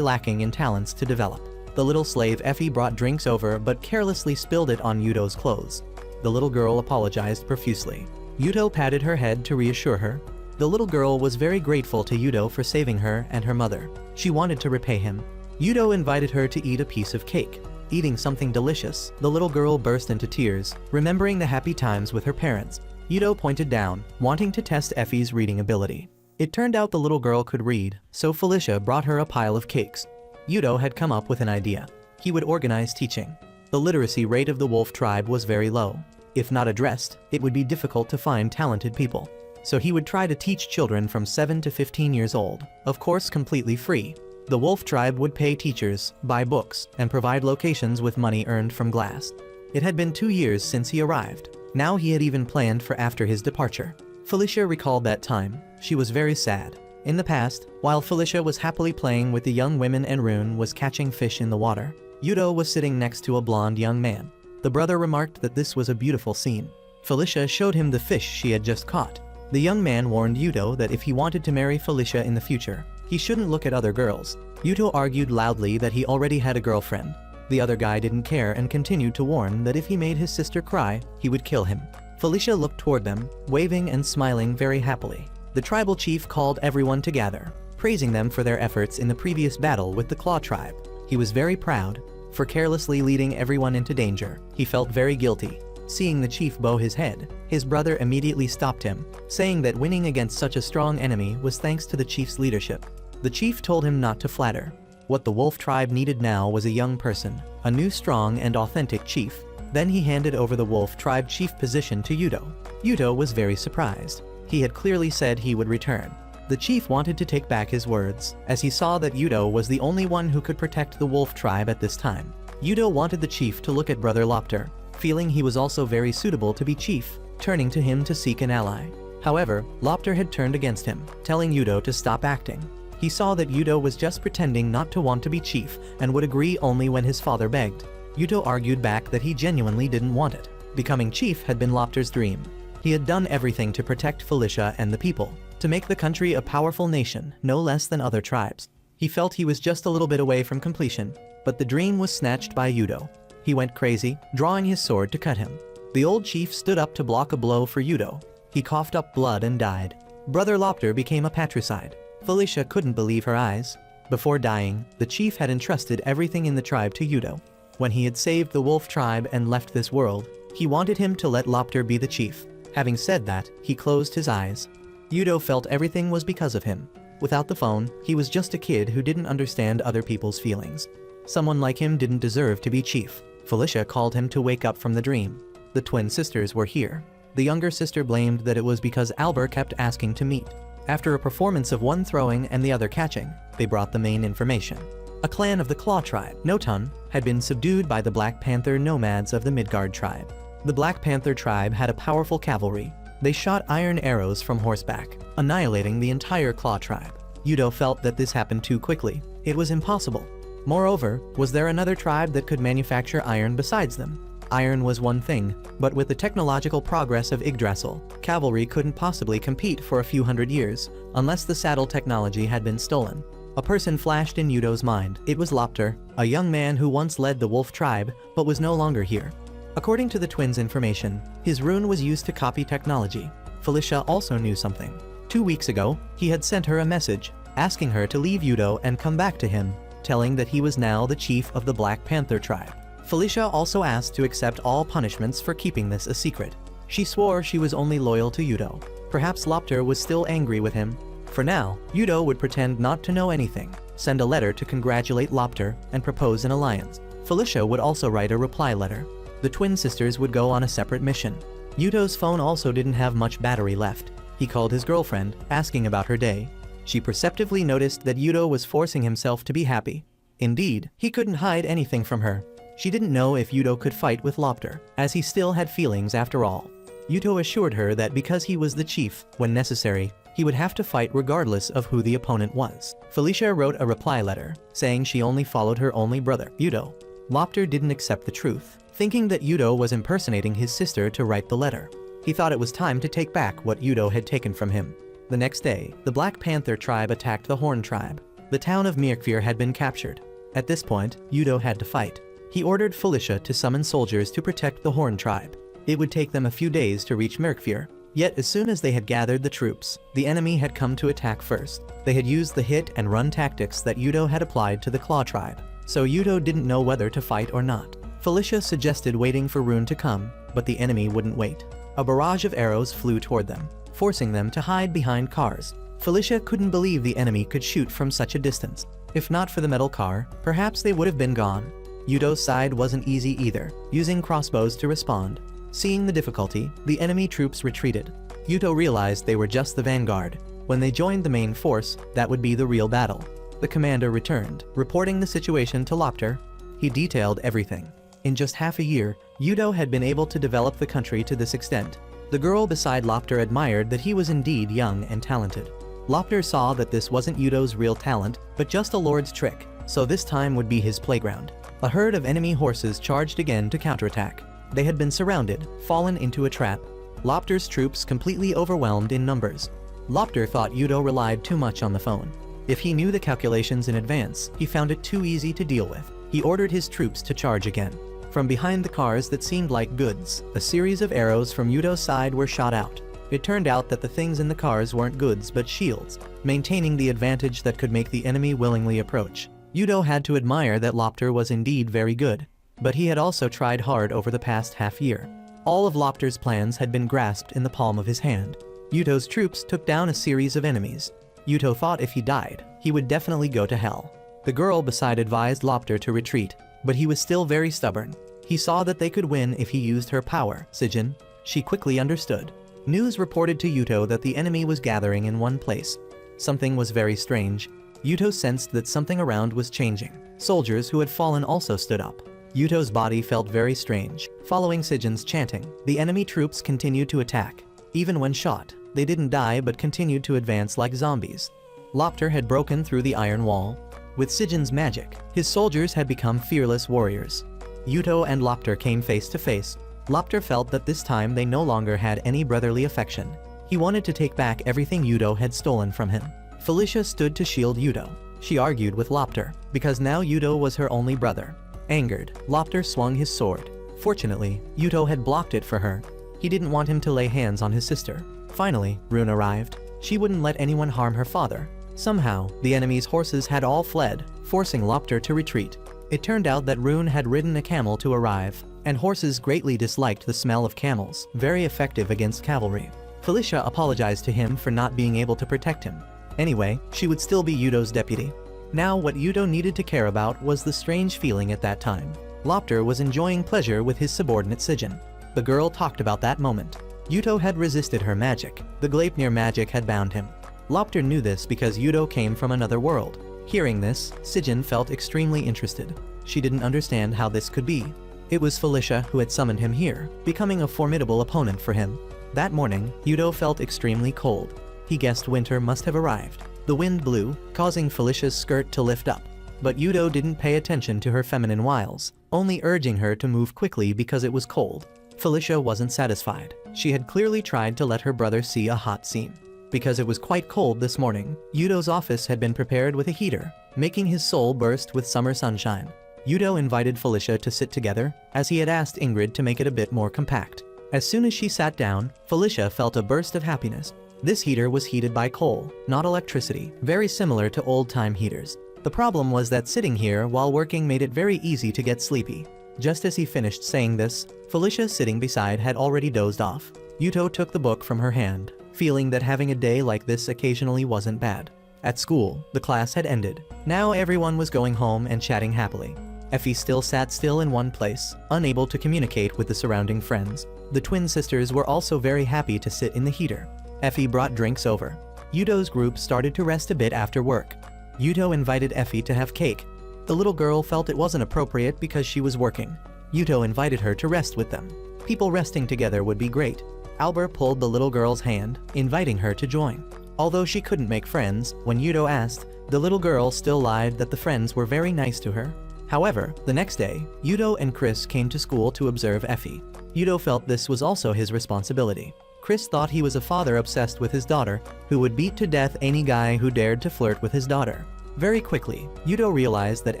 lacking in talents to develop. The little slave Effie brought drinks over but carelessly spilled it on Yudo's clothes. The little girl apologized profusely. Yudo patted her head to reassure her. The little girl was very grateful to Yudo for saving her and her mother. She wanted to repay him. Yudo invited her to eat a piece of cake. Eating something delicious, the little girl burst into tears, remembering the happy times with her parents. Yudo pointed down, wanting to test Effie's reading ability. It turned out the little girl could read, so Felicia brought her a pile of cakes. Yudo had come up with an idea. He would organize teaching. The literacy rate of the wolf tribe was very low. If not addressed, it would be difficult to find talented people. So he would try to teach children from 7 to 15 years old, of course completely free. The wolf tribe would pay teachers, buy books, and provide locations with money earned from glass. It had been 2 years since he arrived. Now he had even planned for after his departure. Felicia recalled that time. She was very sad. In the past, while Felicia was happily playing with the young women and Rune was catching fish in the water, Yudo was sitting next to a blonde young man. The brother remarked that this was a beautiful scene. Felicia showed him the fish she had just caught. The young man warned Yudo that if he wanted to marry Felicia in the future, he shouldn't look at other girls. Yudo argued loudly that he already had a girlfriend. The other guy didn't care and continued to warn that if he made his sister cry, he would kill him. Felicia looked toward them, waving and smiling very happily. The tribal chief called everyone to gather, praising them for their efforts in the previous battle with the Claw tribe. He was very proud. For carelessly leading everyone into danger, he felt very guilty. Seeing the chief bow his head, his brother immediately stopped him, saying that winning against such a strong enemy was thanks to the chief's leadership. The chief told him not to flatter. What the wolf tribe needed now was a young person, a new strong and authentic chief. Then he handed over the wolf tribe chief position to Yudo. Yudo was very surprised. He had clearly said he would return. The chief wanted to take back his words, as he saw that Yudo was the only one who could protect the wolf tribe at this time. Yudo wanted the chief to look at Brother Lopter, feeling he was also very suitable to be chief, turning to him to seek an ally. However, Lopter had turned against him, telling Yudo to stop acting. He saw that Yudo was just pretending not to want to be chief and would agree only when his father begged. Yudo argued back that he genuinely didn't want it. Becoming chief had been Lopter's dream. He had done everything to protect Felicia and the people, to make the country a powerful nation, no less than other tribes. He felt he was just a little bit away from completion, but the dream was snatched by Yudo. He went crazy, drawing his sword to cut him. The old chief stood up to block a blow for Yudo. He coughed up blood and died. Brother Lopter became a patricide. Felicia couldn't believe her eyes. Before dying, the chief had entrusted everything in the tribe to Yudo. When he had saved the wolf tribe and left this world, he wanted him to let Lopter be the chief. Having said that, he closed his eyes. Yudo felt everything was because of him. Without the phone, he was just a kid who didn't understand other people's feelings. Someone like him didn't deserve to be chief. Felicia called him to wake up from the dream. The twin sisters were here. The younger sister blamed that it was because Albert kept asking to meet. After a performance of one throwing and the other catching, they brought the main information. A clan of the Claw tribe, Notun, had been subdued by the Black Panther nomads of the Midgard tribe. The Black Panther tribe had a powerful cavalry. They shot iron arrows from horseback, annihilating the entire Claw tribe. Yudo felt that this happened too quickly. It was impossible. Moreover, was there another tribe that could manufacture iron besides them? Iron was one thing, but with the technological progress of Yggdrasil, cavalry couldn't possibly compete for a few hundred years, unless the saddle technology had been stolen. A person flashed in Yudo's mind. It was Lopter, a young man who once led the wolf tribe, but was no longer here. According to the twins' information, his rune was used to copy technology. Felicia also knew something. 2 weeks ago, he had sent her a message, asking her to leave Yudo and come back to him, telling that he was now the chief of the Black Panther tribe. Felicia also asked to accept all punishments for keeping this a secret. She swore she was only loyal to Yudo. Perhaps Lopter was still angry with him. For now, Yudo would pretend not to know anything, send a letter to congratulate Lopter, and propose an alliance. Felicia would also write a reply letter. The twin sisters would go on a separate mission. Yudo's phone also didn't have much battery left. He called his girlfriend, asking about her day. She perceptively noticed that Yudo was forcing himself to be happy. Indeed, he couldn't hide anything from her. She didn't know if Yudo could fight with Lopter, as he still had feelings after all. Yudo assured her that because he was the chief, when necessary, He would have to fight regardless of who the opponent was. Felicia wrote a reply letter, saying she only followed her only brother, Yuto. Lopter didn't accept the truth, thinking that Yuto was impersonating his sister to write the letter. He thought it was time to take back what Yuto had taken from him. The next day, the Black Panther tribe attacked the Horn tribe. The town of Mirkfir had been captured. At this point, Yuto had to fight. He ordered Felicia to summon soldiers to protect the Horn tribe. It would take them a few days to reach Mirkfir. Yet as soon as they had gathered the troops, the enemy had come to attack first. They had used the hit and run tactics that Yuto had applied to the Claw tribe. So Yuto didn't know whether to fight or not. Felicia suggested waiting for Rune to come, but the enemy wouldn't wait. A barrage of arrows flew toward them, forcing them to hide behind cars. Felicia couldn't believe the enemy could shoot from such a distance. If not for the metal car, perhaps they would have been gone. Yuto's side wasn't easy either, using crossbows to respond. Seeing the difficulty, the enemy troops retreated. Yuto realized they were just the vanguard. When they joined the main force, that would be the real battle. The commander returned, reporting the situation to Lopter. He detailed everything. In just half a year, Yuto had been able to develop the country to this extent. The girl beside Lopter admired that he was indeed young and talented. Lopter saw that this wasn't Yuto's real talent, but just a lord's trick, so this time would be his playground. A herd of enemy horses charged again to counterattack. They had been surrounded, fallen into a trap. Lopter's troops completely overwhelmed in numbers. Lopter thought Yuto relied too much on the phone. If he knew the calculations in advance, he found it too easy to deal with. He ordered his troops to charge again. From behind the cars that seemed like goods, a series of arrows from Yuto's side were shot out. It turned out that the things in the cars weren't goods but shields, maintaining the advantage that could make the enemy willingly approach. Yuto had to admire that Lopter was indeed very good. But he had also tried hard over the past half year. All of Lopter's plans had been grasped in the palm of his hand. Yuto's troops took down a series of enemies. Yuto thought if he died, he would definitely go to hell. The girl beside advised Lopter to retreat, but he was still very stubborn. He saw that they could win if he used her power, Sijin. She quickly understood. News reported to Yuto that the enemy was gathering in one place. Something was very strange. Yuto sensed that something around was changing. Soldiers who had fallen also stood up. Yuto's body felt very strange. Following Sijin's chanting, the enemy troops continued to attack. Even when shot, they didn't die but continued to advance like zombies. Lopter had broken through the iron wall. With Sijin's magic, his soldiers had become fearless warriors. Yuto and Lopter came face to face. Lopter felt that this time they no longer had any brotherly affection. He wanted to take back everything Yuto had stolen from him. Felicia stood to shield Yuto. She argued with Lopter, because now Yuto was her only brother. Angered, Lopter swung his sword. Fortunately, Yuto had blocked it for her. He didn't want him to lay hands on his sister. Finally, Rune arrived. She wouldn't let anyone harm her father. Somehow, the enemy's horses had all fled, forcing Lopter to retreat. It turned out that Rune had ridden a camel to arrive, and horses greatly disliked the smell of camels, very effective against cavalry. Felicia apologized to him for not being able to protect him. Anyway, she would still be Yuto's deputy. Now what Yuto needed to care about was the strange feeling at that time. Lopter was enjoying pleasure with his subordinate Sijin. The girl talked about that moment. Yuto had resisted her magic. The Gleipnir magic had bound him. Lopter knew this because Yuto came from another world. Hearing this, Sijin felt extremely interested. She didn't understand how this could be. It was Felicia who had summoned him here, becoming a formidable opponent for him. That morning, Yuto felt extremely cold. He guessed winter must have arrived. The wind blew, causing Felicia's skirt to lift up. But Yuto didn't pay attention to her feminine wiles, only urging her to move quickly because it was cold. Felicia wasn't satisfied. She had clearly tried to let her brother see a hot scene. Because it was quite cold this morning, Yuto's office had been prepared with a heater, making his soul burst with summer sunshine. Yuto invited Felicia to sit together, as he had asked Ingrid to make it a bit more compact. As soon as she sat down, Felicia felt a burst of happiness. This heater was heated by coal, not electricity, very similar to old-time heaters. The problem was that sitting here while working made it very easy to get sleepy. Just as he finished saying this, Felicia sitting beside had already dozed off. Yuto took the book from her hand, feeling that having a day like this occasionally wasn't bad. At school, the class had ended. Now everyone was going home and chatting happily. Effie still sat still in one place, unable to communicate with the surrounding friends. The twin sisters were also very happy to sit in the heater. Effie brought drinks over. Yuto's group started to rest a bit after work. Yuto invited Effie to have cake. The little girl felt it wasn't appropriate because she was working. Yuto invited her to rest with them. People resting together would be great. Albert pulled the little girl's hand, inviting her to join. Although she couldn't make friends, when Yudo asked, the little girl still lied that the friends were very nice to her. However, the next day, Yudo and Chris came to school to observe Effie. Yudo felt this was also his responsibility. Chris thought he was a father obsessed with his daughter, who would beat to death any guy who dared to flirt with his daughter. Very quickly, Yudo realized that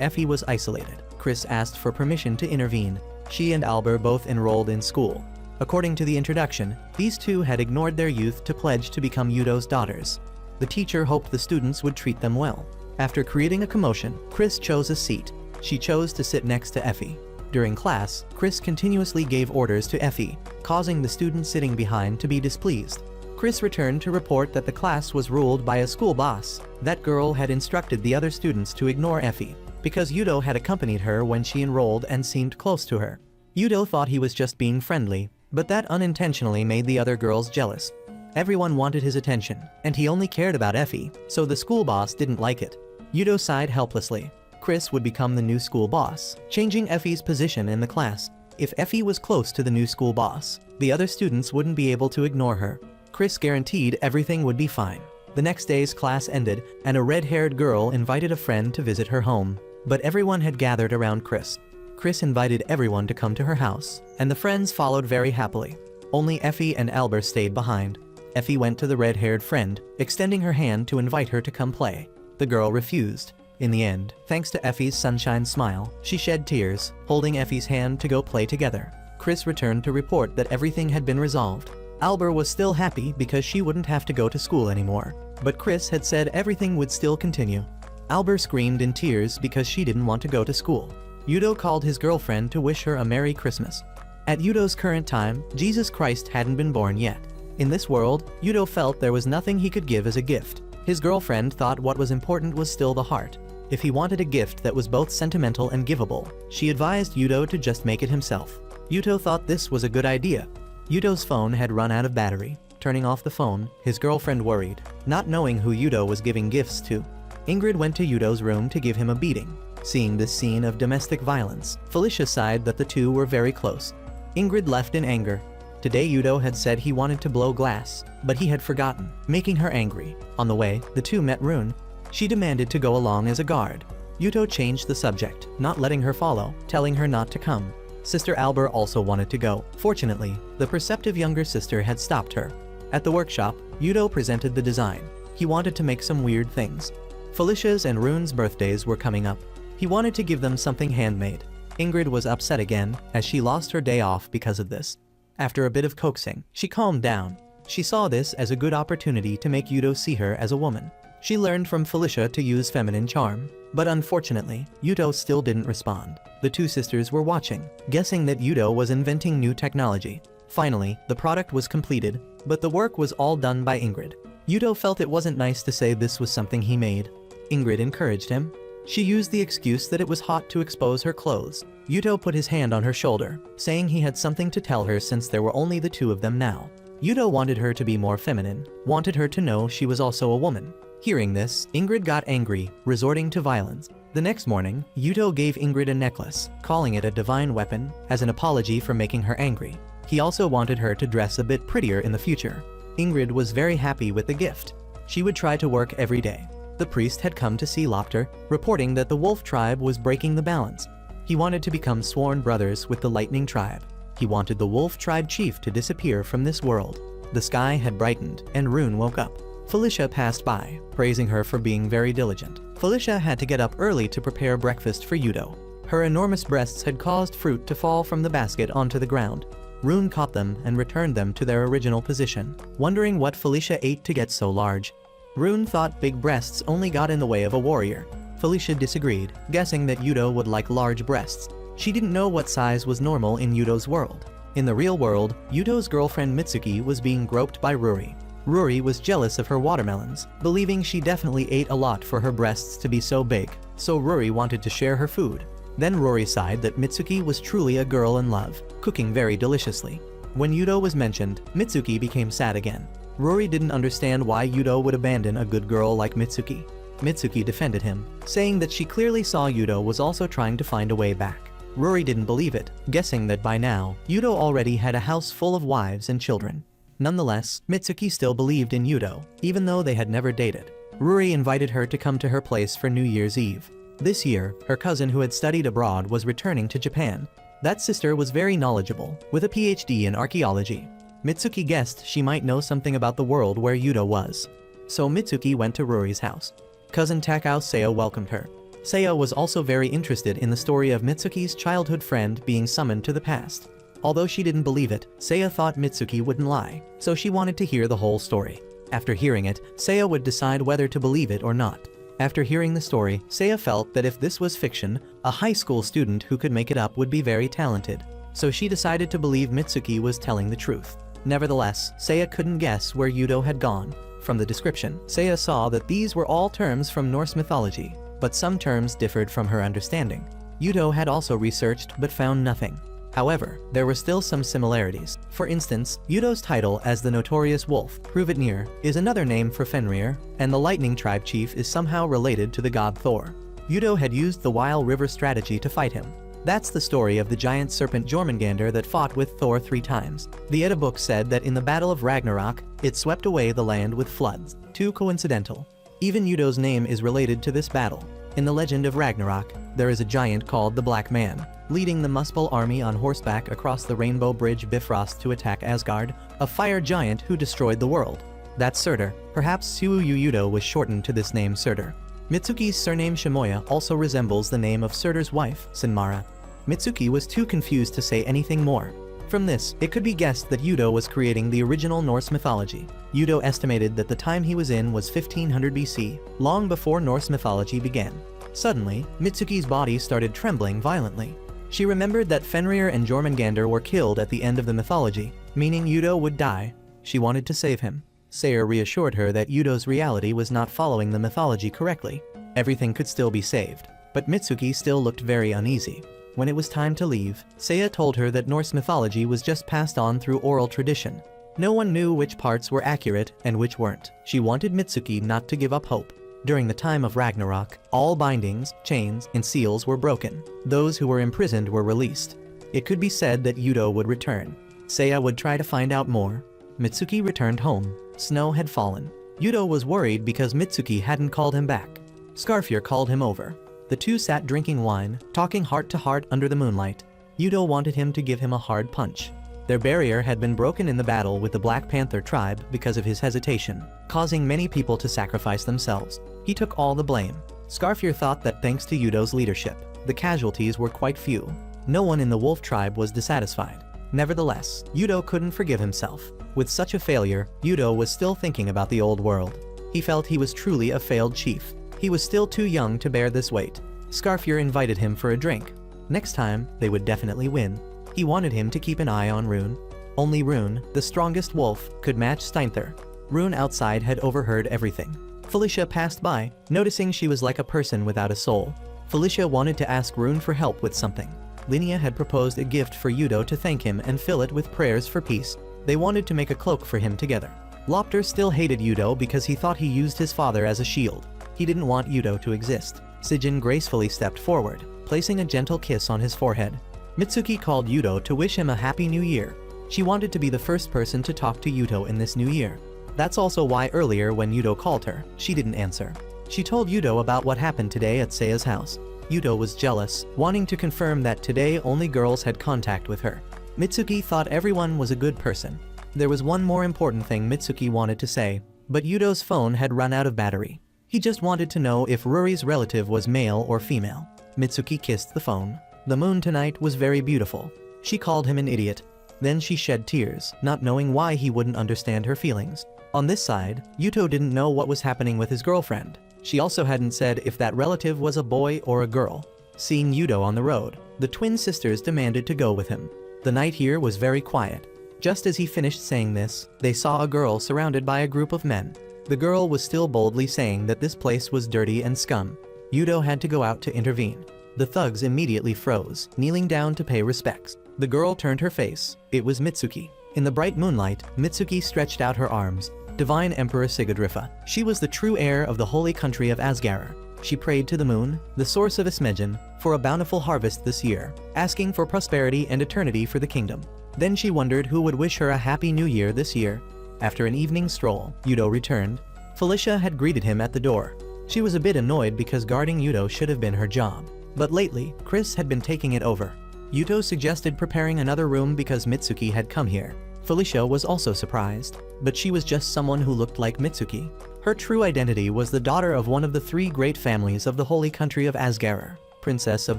Effie was isolated. Chris asked for permission to intervene. She and Albert both enrolled in school. According to the introduction, these two had ignored their youth to pledge to become Yudo's daughters. The teacher hoped the students would treat them well. After creating a commotion, Chris chose a seat. She chose to sit next to Effie. During class, Chris continuously gave orders to Effie, causing the student sitting behind to be displeased. Chris returned to report that the class was ruled by a school boss. That girl had instructed the other students to ignore Effie, because Yudo had accompanied her when she enrolled and seemed close to her. Yudo thought he was just being friendly, but that unintentionally made the other girls jealous. Everyone wanted his attention, and he only cared about Effie, so the school boss didn't like it. Yudo sighed helplessly. Chris would become the new school boss, changing Effie's position in the class. If Effie was close to the new school boss, the other students wouldn't be able to ignore her. Chris guaranteed everything would be fine. The next day's class ended, and a red-haired girl invited a friend to visit her home. But everyone had gathered around Chris. Chris invited everyone to come to her house, and the friends followed very happily. Only Effie and Albert stayed behind. Effie went to the red-haired friend, extending her hand to invite her to come play. The girl refused. In the end, thanks to Effie's sunshine smile, she shed tears, holding Effie's hand to go play together. Chris returned to report that everything had been resolved. Albert was still happy because she wouldn't have to go to school anymore. But Chris had said everything would still continue. Albert screamed in tears because she didn't want to go to school. Yudo called his girlfriend to wish her a Merry Christmas. At Yudo's current time, Jesus Christ hadn't been born yet. In this world, Yudo felt there was nothing he could give as a gift. His girlfriend thought what was important was still the heart. If he wanted a gift that was both sentimental and givable, she advised Yudo to just make it himself. Yudo thought this was a good idea. Yudo's phone had run out of battery. Turning off the phone, his girlfriend worried, not knowing who Yudo was giving gifts to. Ingrid went to Yudo's room to give him a beating. Seeing this scene of domestic violence, Felicia sighed that the two were very close. Ingrid left in anger. Today Yudo had said he wanted to blow glass, but he had forgotten, making her angry. On the way, the two met Rune. She demanded to go along as a guard. Yudo changed the subject, not letting her follow, telling her not to come. Sister Albert also wanted to go. Fortunately, the perceptive younger sister had stopped her. At the workshop, Yudo presented the design. He wanted to make some weird things. Felicia's and Rune's birthdays were coming up. He wanted to give them something handmade. Ingrid was upset again, as she lost her day off because of this. After a bit of coaxing, she calmed down. She saw this as a good opportunity to make Yudo see her as a woman. She learned from Felicia to use feminine charm. But unfortunately, Yudo still didn't respond. The two sisters were watching, guessing that Yudo was inventing new technology. Finally, the product was completed, but the work was all done by Ingrid. Yudo felt it wasn't nice to say this was something he made. Ingrid encouraged him. She used the excuse that it was hot to expose her clothes. Yudo put his hand on her shoulder, saying he had something to tell her since there were only the two of them now. Yudo wanted her to be more feminine, wanted her to know she was also a woman. Hearing this, Ingrid got angry, resorting to violence. The next morning, Yudo gave Ingrid a necklace, calling it a divine weapon, as an apology for making her angry. He also wanted her to dress a bit prettier in the future. Ingrid was very happy with the gift. She would try to work every day. The priest had come to see Lopter, reporting that the wolf tribe was breaking the balance. He wanted to become sworn brothers with the lightning tribe. He wanted the wolf tribe chief to disappear from this world. The sky had brightened, and Rune woke up. Felicia passed by, praising her for being very diligent. Felicia had to get up early to prepare breakfast for Yudo. Her enormous breasts had caused fruit to fall from the basket onto the ground. Rune caught them and returned them to their original position, wondering what Felicia ate to get so large. Rune thought big breasts only got in the way of a warrior. Felicia disagreed, guessing that Yudo would like large breasts. She didn't know what size was normal in Yudo's world. In the real world, Yudo's girlfriend Mitsuki was being groped by Ruri. Ruri was jealous of her watermelons, believing she definitely ate a lot for her breasts to be so big, so Ruri wanted to share her food. Then Ruri sighed that Mitsuki was truly a girl in love, cooking very deliciously. When Yudo was mentioned, Mitsuki became sad again. Ruri didn't understand why Yudo would abandon a good girl like Mitsuki. Mitsuki defended him, saying that she clearly saw Yudo was also trying to find a way back. Ruri didn't believe it, guessing that by now, Yudo already had a house full of wives and children. Nonetheless, Mitsuki still believed in Yudo, even though they had never dated. Ruri invited her to come to her place for New Year's Eve. This year, her cousin who had studied abroad was returning to Japan. That sister was very knowledgeable, with a PhD in archaeology. Mitsuki guessed she might know something about the world where Yudo was. So Mitsuki went to Ruri's house. Cousin Takao Seo welcomed her. Seo was also very interested in the story of Mitsuki's childhood friend being summoned to the past. Although she didn't believe it, Seo thought Mitsuki wouldn't lie, so she wanted to hear the whole story. After hearing it, Seo would decide whether to believe it or not. After hearing the story, Seo felt that if this was fiction, a high school student who could make it up would be very talented. So she decided to believe Mitsuki was telling the truth. Nevertheless, Seo couldn't guess where Yudo had gone. From the description, Seo saw that these were all terms from Norse mythology, but some terms differed from her understanding. Yudo had also researched but found nothing. However, there were still some similarities. For instance, Yudo's title as the notorious wolf, Hruvitnir, is another name for Fenrir, and the lightning tribe chief is somehow related to the god Thor. Yudo had used the Weil River strategy to fight him. That's the story of the giant serpent Jormungandr that fought with Thor 3 times. The Edda book said that in the Battle of Ragnarok, it swept away the land with floods. Too coincidental. Even Yudo's name is related to this battle. In the legend of Ragnarok, there is a giant called the Black Man, leading the Muspel army on horseback across the Rainbow Bridge Bifrost to attack Asgard, a fire giant who destroyed the world. That's Surtur. Perhaps Suuyu Yudo was shortened to this name Surtur. Mitsuki's surname Shimoya also resembles the name of Surtur's wife, Sinmara. Mitsuki was too confused to say anything more. From this, it could be guessed that Yudo was creating the original Norse mythology. Yudo estimated that the time he was in was 1500 BC, long before Norse mythology began. Suddenly, Mitsuki's body started trembling violently. She remembered that Fenrir and Jormungandr were killed at the end of the mythology, meaning Yudo would die. She wanted to save him. Seo reassured her that Yudo's reality was not following the mythology correctly. Everything could still be saved. But Mitsuki still looked very uneasy. When it was time to leave, Seiya told her that Norse mythology was just passed on through oral tradition. No one knew which parts were accurate and which weren't. She wanted Mitsuki not to give up hope. During the time of Ragnarok, all bindings, chains, and seals were broken. Those who were imprisoned were released. It could be said that Yudo would return. Seiya would try to find out more. Mitsuki returned home. Snow had fallen. Yudo was worried because Mitsuki hadn't called him back. Skarfir called him over. The two sat drinking wine, talking heart to heart under the moonlight. Yudo wanted him to give him a hard punch. Their barrier had been broken in the battle with the Black Panther tribe because of his hesitation, causing many people to sacrifice themselves. He took all the blame. Skarfir thought that thanks to Yudo's leadership, the casualties were quite few. No one in the wolf tribe was dissatisfied. Nevertheless, Yudo couldn't forgive himself. With such a failure, Yudo was still thinking about the old world. He felt he was truly a failed chief. He was still too young to bear this weight. Skarfir invited him for a drink. Next time, they would definitely win. He wanted him to keep an eye on Rune. Only Rune, the strongest wolf, could match Steinther. Rune outside had overheard everything. Felicia passed by, noticing she was like a person without a soul. Felicia wanted to ask Rune for help with something. Linnea had proposed a gift for Yudo to thank him and fill it with prayers for peace. They wanted to make a cloak for him together. Lopter still hated Yudo because he thought he used his father as a shield. He didn't want Yudo to exist. Sijin gracefully stepped forward, placing a gentle kiss on his forehead. Mitsuki called Yudo to wish him a happy new year. She wanted to be the first person to talk to Yudo in this new year. That's also why earlier when Yudo called her, she didn't answer. She told Yudo about what happened today at Seiya's house. Yudo was jealous, wanting to confirm that today only girls had contact with her. Mitsuki thought everyone was a good person. There was one more important thing Mitsuki wanted to say, but Yudo's phone had run out of battery. He just wanted to know if Ruri's relative was male or female. Mitsuki kissed the phone. The moon tonight was very beautiful. She called him an idiot. Then she shed tears, not knowing why he wouldn't understand her feelings. On this side, Yuto didn't know what was happening with his girlfriend. She also hadn't said if that relative was a boy or a girl. Seeing Yudo on the road, the twin sisters demanded to go with him. The night here was very quiet. Just as he finished saying this, they saw a girl surrounded by a group of men. The girl was still boldly saying that this place was dirty and scum. Yudo had to go out to intervene. The thugs immediately froze, kneeling down to pay respects. The girl turned her face. It was Mitsuki. In the bright moonlight, Mitsuki stretched out her arms. Divine Emperor Sigurdrifa. She was the true heir of the holy country of Asgarer. she prayed to the moon, the source of Ismejin, for a bountiful harvest this year, asking for prosperity and eternity for the kingdom. Then she wondered who would wish her a happy new year this year. After an evening stroll, Yudo returned. Felicia had greeted him at the door. She was a bit annoyed because guarding Yudo should have been her job. But lately, Chris had been taking it over. Yudo suggested preparing another room because Mitsuki had come here. Felicia was also surprised, but she was just someone who looked like Mitsuki. Her true identity was the daughter of one of the three great families of the holy country of Asgarer, princess of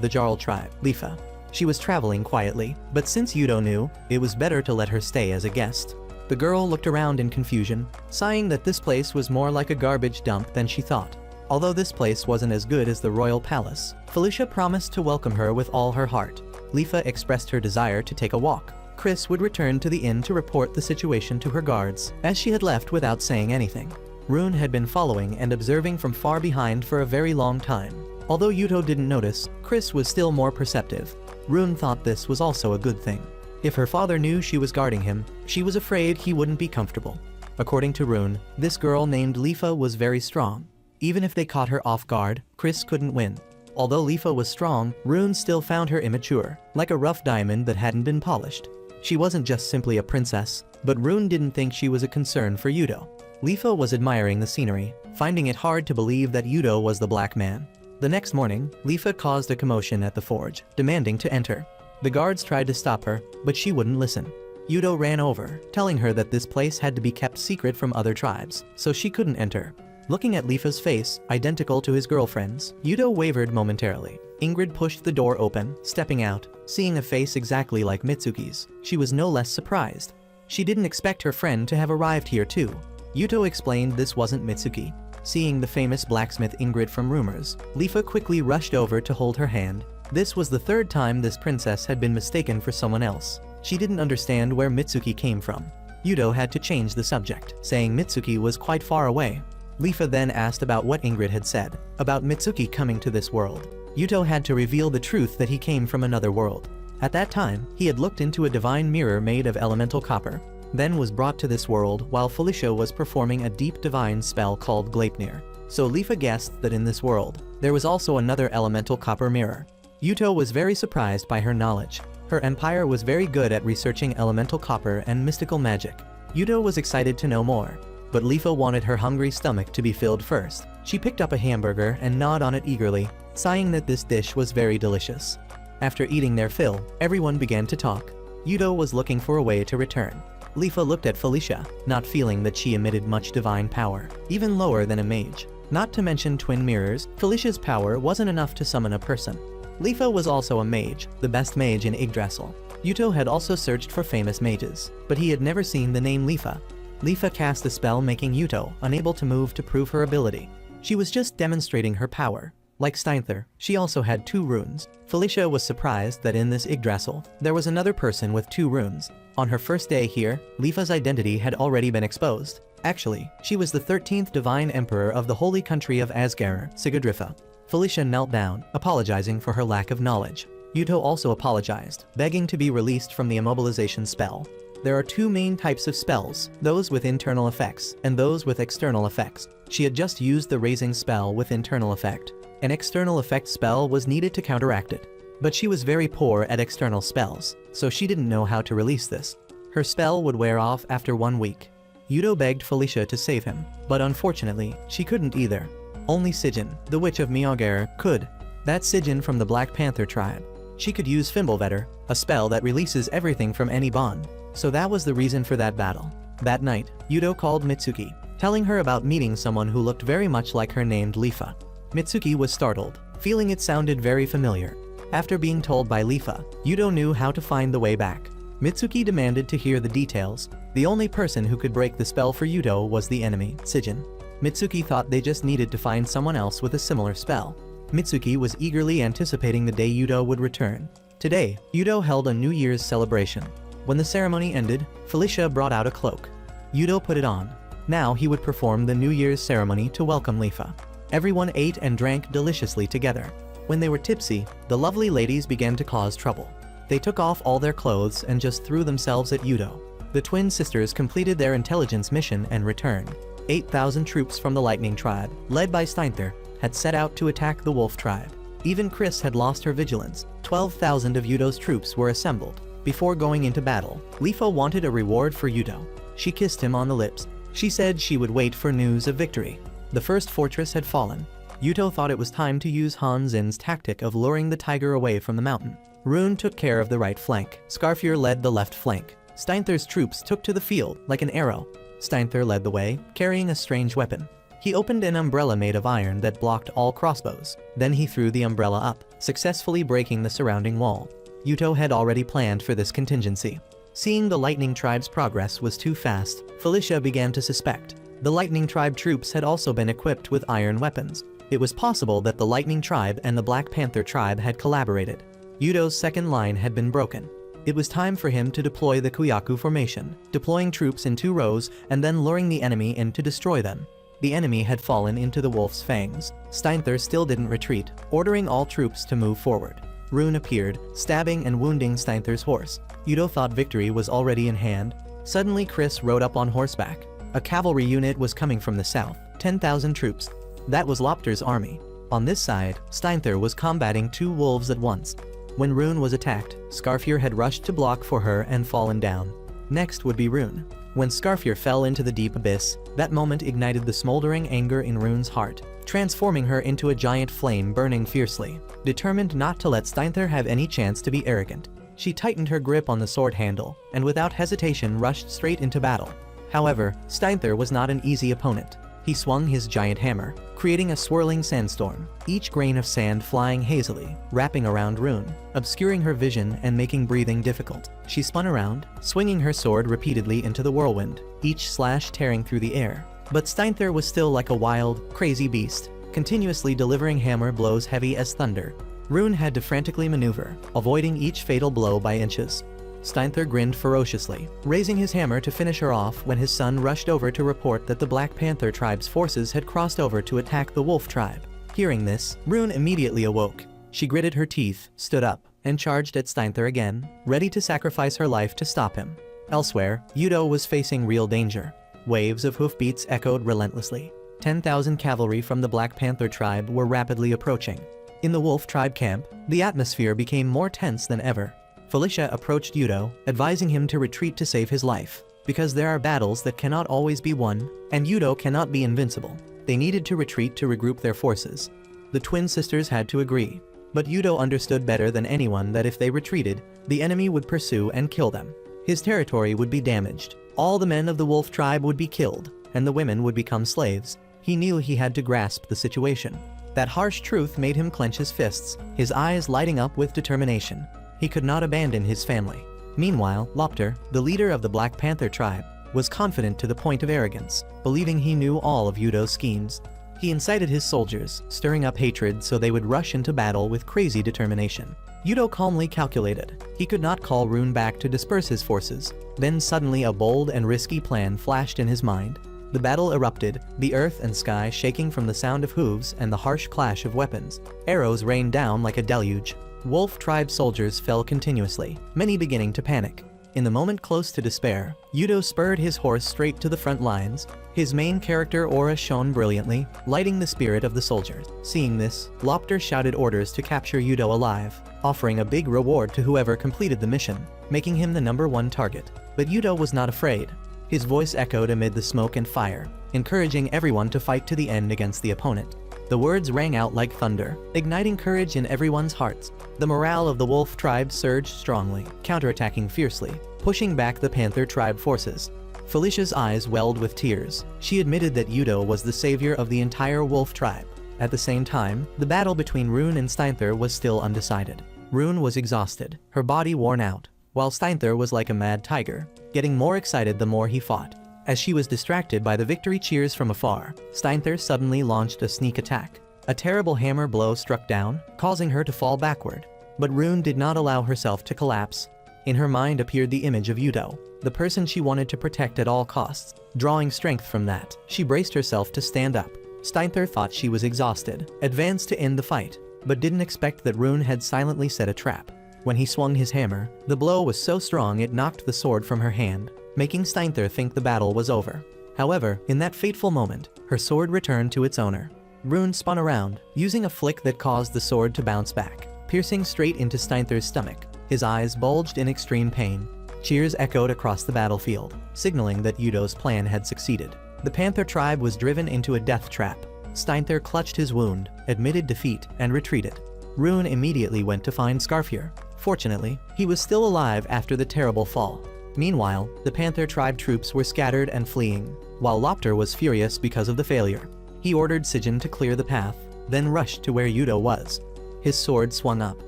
the Jarl tribe, Lifa. She was traveling quietly, but since Yudo knew, it was better to let her stay as a guest. The girl looked around in confusion, sighing that this place was more like a garbage dump than she thought. Although this place wasn't as good as the royal palace, Felicia promised to welcome her with all her heart. Lifa expressed her desire to take a walk. Chris would return to the inn to report the situation to her guards, as she had left without saying anything. Rune had been following and observing from far behind for a very long time. Although Yudo didn't notice, Chris was still more perceptive. Rune thought this was also a good thing. If her father knew she was guarding him, she was afraid he wouldn't be comfortable. According to Rune, this girl named Lifa was very strong. Even if they caught her off guard, Chris couldn't win. Although Lifa was strong, Rune still found her immature, like a rough diamond that hadn't been polished. She wasn't just simply a princess, but Rune didn't think she was a concern for Yudo. Lifa was admiring the scenery, finding it hard to believe that Yudo was the black man. The next morning, Lifa caused a commotion at the forge, demanding to enter. The guards tried to stop her, but she wouldn't listen. Yudo ran over, telling her that this place had to be kept secret from other tribes, so she couldn't enter. Looking at Lifa's face, identical to his girlfriend's, Yudo wavered momentarily. Ingrid pushed the door open, stepping out. Seeing a face exactly like Mitsuki's, she was no less surprised. She didn't expect her friend to have arrived here too. Yudo explained this wasn't Mitsuki. Seeing the famous blacksmith Ingrid from rumors, Lifa quickly rushed over to hold her hand. This was the third time this princess had been mistaken for someone else. She didn't understand where Mitsuki came from. Yudo had to change the subject, saying Mitsuki was quite far away. Lifa then asked about what Ingrid had said, about Mitsuki coming to this world. Yudo had to reveal the truth that he came from another world. At that time, he had looked into a divine mirror made of elemental copper, then was brought to this world while Felicia was performing a deep divine spell called Gleipnir. So Lifa guessed that in this world, there was also another elemental copper mirror. Yudo was very surprised by her knowledge. Her empire was very good at researching elemental copper and mystical magic. Yudo was excited to know more, but Lifa wanted her hungry stomach to be filled first. She picked up a hamburger and gnawed on it eagerly, sighing that this dish was very delicious. After eating their fill, everyone began to talk. Yudo was looking for a way to return. Lifa looked at Felicia, not feeling that she emitted much divine power, even lower than a mage. Not to mention twin mirrors, Felicia's power wasn't enough to summon a person. Lifa was also a mage, the best mage in Yggdrasil. Yudo had also searched for famous mages, but he had never seen the name Lifa. Lifa cast a spell making Yudo unable to move to prove her ability. She was just demonstrating her power. Like Steinther, she also had 2 runes. Felicia was surprised that in this Yggdrasil, there was another person with 2 runes. On her first day here, Lifa's identity had already been exposed. Actually, she was the 13th divine emperor of the holy country of Asgarer, Sigadrifa. Felicia knelt down, apologizing for her lack of knowledge. Yudo also apologized, begging to be released from the immobilization spell. There are 2 main types of spells, those with internal effects, and those with external effects. She had just used the raising spell with internal effect. An external effect spell was needed to counteract it. But she was very poor at external spells, so she didn't know how to release this. Her spell would wear off after 1 week. Yudo begged Felicia to save him, but unfortunately, she couldn't either. Only Sigyn, the witch of Mjolnir, could. That's Sigyn from the Black Panther tribe. She could use Fimbulvetter, a spell that releases everything from any bond. So that was the reason for that battle. That night, Yudo called Mitsuki, telling her about meeting someone who looked very much like her named Lifa. Mitsuki was startled, feeling it sounded very familiar. After being told by Lifa, Yudo knew how to find the way back. Mitsuki demanded to hear the details. The only person who could break the spell for Yudo was the enemy, Sigyn. Mitsuki thought they just needed to find someone else with a similar spell. Mitsuki was eagerly anticipating the day Yudo would return. Today, Yudo held a New Year's celebration. When the ceremony ended, Felicia brought out a cloak. Yudo put it on. Now he would perform the New Year's ceremony to welcome Lifa. Everyone ate and drank deliciously together. When they were tipsy, the lovely ladies began to cause trouble. They took off all their clothes and just threw themselves at Yudo. The twin sisters completed their intelligence mission and returned. 8,000 troops from the Lightning tribe, led by Steinther, had set out to attack the wolf tribe. Even Chris had lost her vigilance. 12,000 of Yudo's troops were assembled. Before going into battle, Leafa wanted a reward for Yudo. She kissed him on the lips. She said she would wait for news of victory. The first fortress had fallen. Yudo thought it was time to use Han Zin's tactic of luring the tiger away from the mountain. Rune took care of the right flank. Scarfier led the left flank. Steinther's troops took to the field like an arrow. Steinther led the way, carrying a strange weapon. He opened an umbrella made of iron that blocked all crossbows. Then he threw the umbrella up, successfully breaking the surrounding wall. Yudo had already planned for this contingency. Seeing the Lightning Tribe's progress was too fast, Felicia began to suspect. The Lightning Tribe troops had also been equipped with iron weapons. It was possible that the Lightning Tribe and the Black Panther Tribe had collaborated. Yudo's second line had been broken. It was time for him to deploy the Kuyaku formation, deploying troops in 2 rows and then luring the enemy in to destroy them. The enemy had fallen into the wolf's fangs. Steinther still didn't retreat, ordering all troops to move forward. Rune appeared, stabbing and wounding Steinther's horse. Yudo thought victory was already in hand. Suddenly Chris rode up on horseback. A cavalry unit was coming from the south, 10,000 troops. That was Lopter's army. On this side, Steinther was combating 2 wolves at once. When Rune was attacked, Scarfier had rushed to block for her and fallen down. Next would be Rune. When Scarfier fell into the deep abyss, that moment ignited the smoldering anger in Rune's heart, transforming her into a giant flame burning fiercely. Determined not to let Steinther have any chance to be arrogant, she tightened her grip on the sword handle, and without hesitation rushed straight into battle. However, Steinther was not an easy opponent. He swung his giant hammer, creating a swirling sandstorm, each grain of sand flying hazily, wrapping around Rune, obscuring her vision and making breathing difficult. She spun around, swinging her sword repeatedly into the whirlwind, each slash tearing through the air. But Steinther was still like a wild, crazy beast, continuously delivering hammer blows heavy as thunder. Rune had to frantically maneuver, avoiding each fatal blow by inches. Steinther grinned ferociously, raising his hammer to finish her off when his son rushed over to report that the Black Panther tribe's forces had crossed over to attack the Wolf tribe. Hearing this, Rune immediately awoke. She gritted her teeth, stood up, and charged at Steinther again, ready to sacrifice her life to stop him. Elsewhere, Yudo was facing real danger. Waves of hoofbeats echoed relentlessly. 10,000 cavalry from the Black Panther tribe were rapidly approaching. In the Wolf tribe camp, the atmosphere became more tense than ever. Felicia approached Yudo, advising him to retreat to save his life, because there are battles that cannot always be won, and Yudo cannot be invincible. They needed to retreat to regroup their forces. The twin sisters had to agree, but Yudo understood better than anyone that if they retreated, the enemy would pursue and kill them. His territory would be damaged. All the men of the Wolf tribe would be killed, and the women would become slaves. He knew he had to grasp the situation. That harsh truth made him clench his fists, his eyes lighting up with determination. He could not abandon his family. Meanwhile, Lopter, the leader of the Black Panther tribe, was confident to the point of arrogance, believing he knew all of Yudo's schemes. He incited his soldiers, stirring up hatred so they would rush into battle with crazy determination. Yudo calmly calculated. He could not call Rune back to disperse his forces. Then suddenly a bold and risky plan flashed in his mind. The battle erupted, the earth and sky shaking from the sound of hooves and the harsh clash of weapons. Arrows rained down like a deluge. Wolf tribe soldiers fell continuously, many beginning to panic. In the moment close to despair, Yudo spurred his horse straight to the front lines. His main character aura shone brilliantly, lighting the spirit of the soldiers. Seeing this, Lopter shouted orders to capture Yudo alive, offering a big reward to whoever completed the mission, making him the #1 target. But Yudo was not afraid. His voice echoed amid the smoke and fire, encouraging everyone to fight to the end against the opponent. The words rang out like thunder, igniting courage in everyone's hearts. The morale of the Wolf tribe surged strongly, counterattacking fiercely, pushing back the Panther tribe forces. Felicia's eyes welled with tears. She admitted that Yudo was the savior of the entire Wolf tribe. At the same time, the battle between Rune and Steinther was still undecided. Rune was exhausted, her body worn out, while Steinther was like a mad tiger, getting more excited the more he fought. As she was distracted by the victory cheers from afar, Steinther suddenly launched a sneak attack. A terrible hammer blow struck down, causing her to fall backward. But Rune did not allow herself to collapse. In her mind appeared the image of Yudo, the person she wanted to protect at all costs. Drawing strength from that, she braced herself to stand up. Steinther thought she was exhausted, advanced to end the fight, but didn't expect that Rune had silently set a trap. When he swung his hammer, the blow was so strong it knocked the sword from her hand, making Steinther think the battle was over. However, in that fateful moment, her sword returned to its owner. Rune spun around, using a flick that caused the sword to bounce back, piercing straight into Steinther's stomach. His eyes bulged in extreme pain. Cheers echoed across the battlefield, signaling that Yudo's plan had succeeded. The Panther tribe was driven into a death trap. Steinther clutched his wound, admitted defeat, and retreated. Rune immediately went to find Scarfir. Fortunately, he was still alive after the terrible fall. Meanwhile, the Panther tribe troops were scattered and fleeing, while Lopter was furious because of the failure. He ordered Sigyn to clear the path, then rushed to where Yudo was. His sword swung up,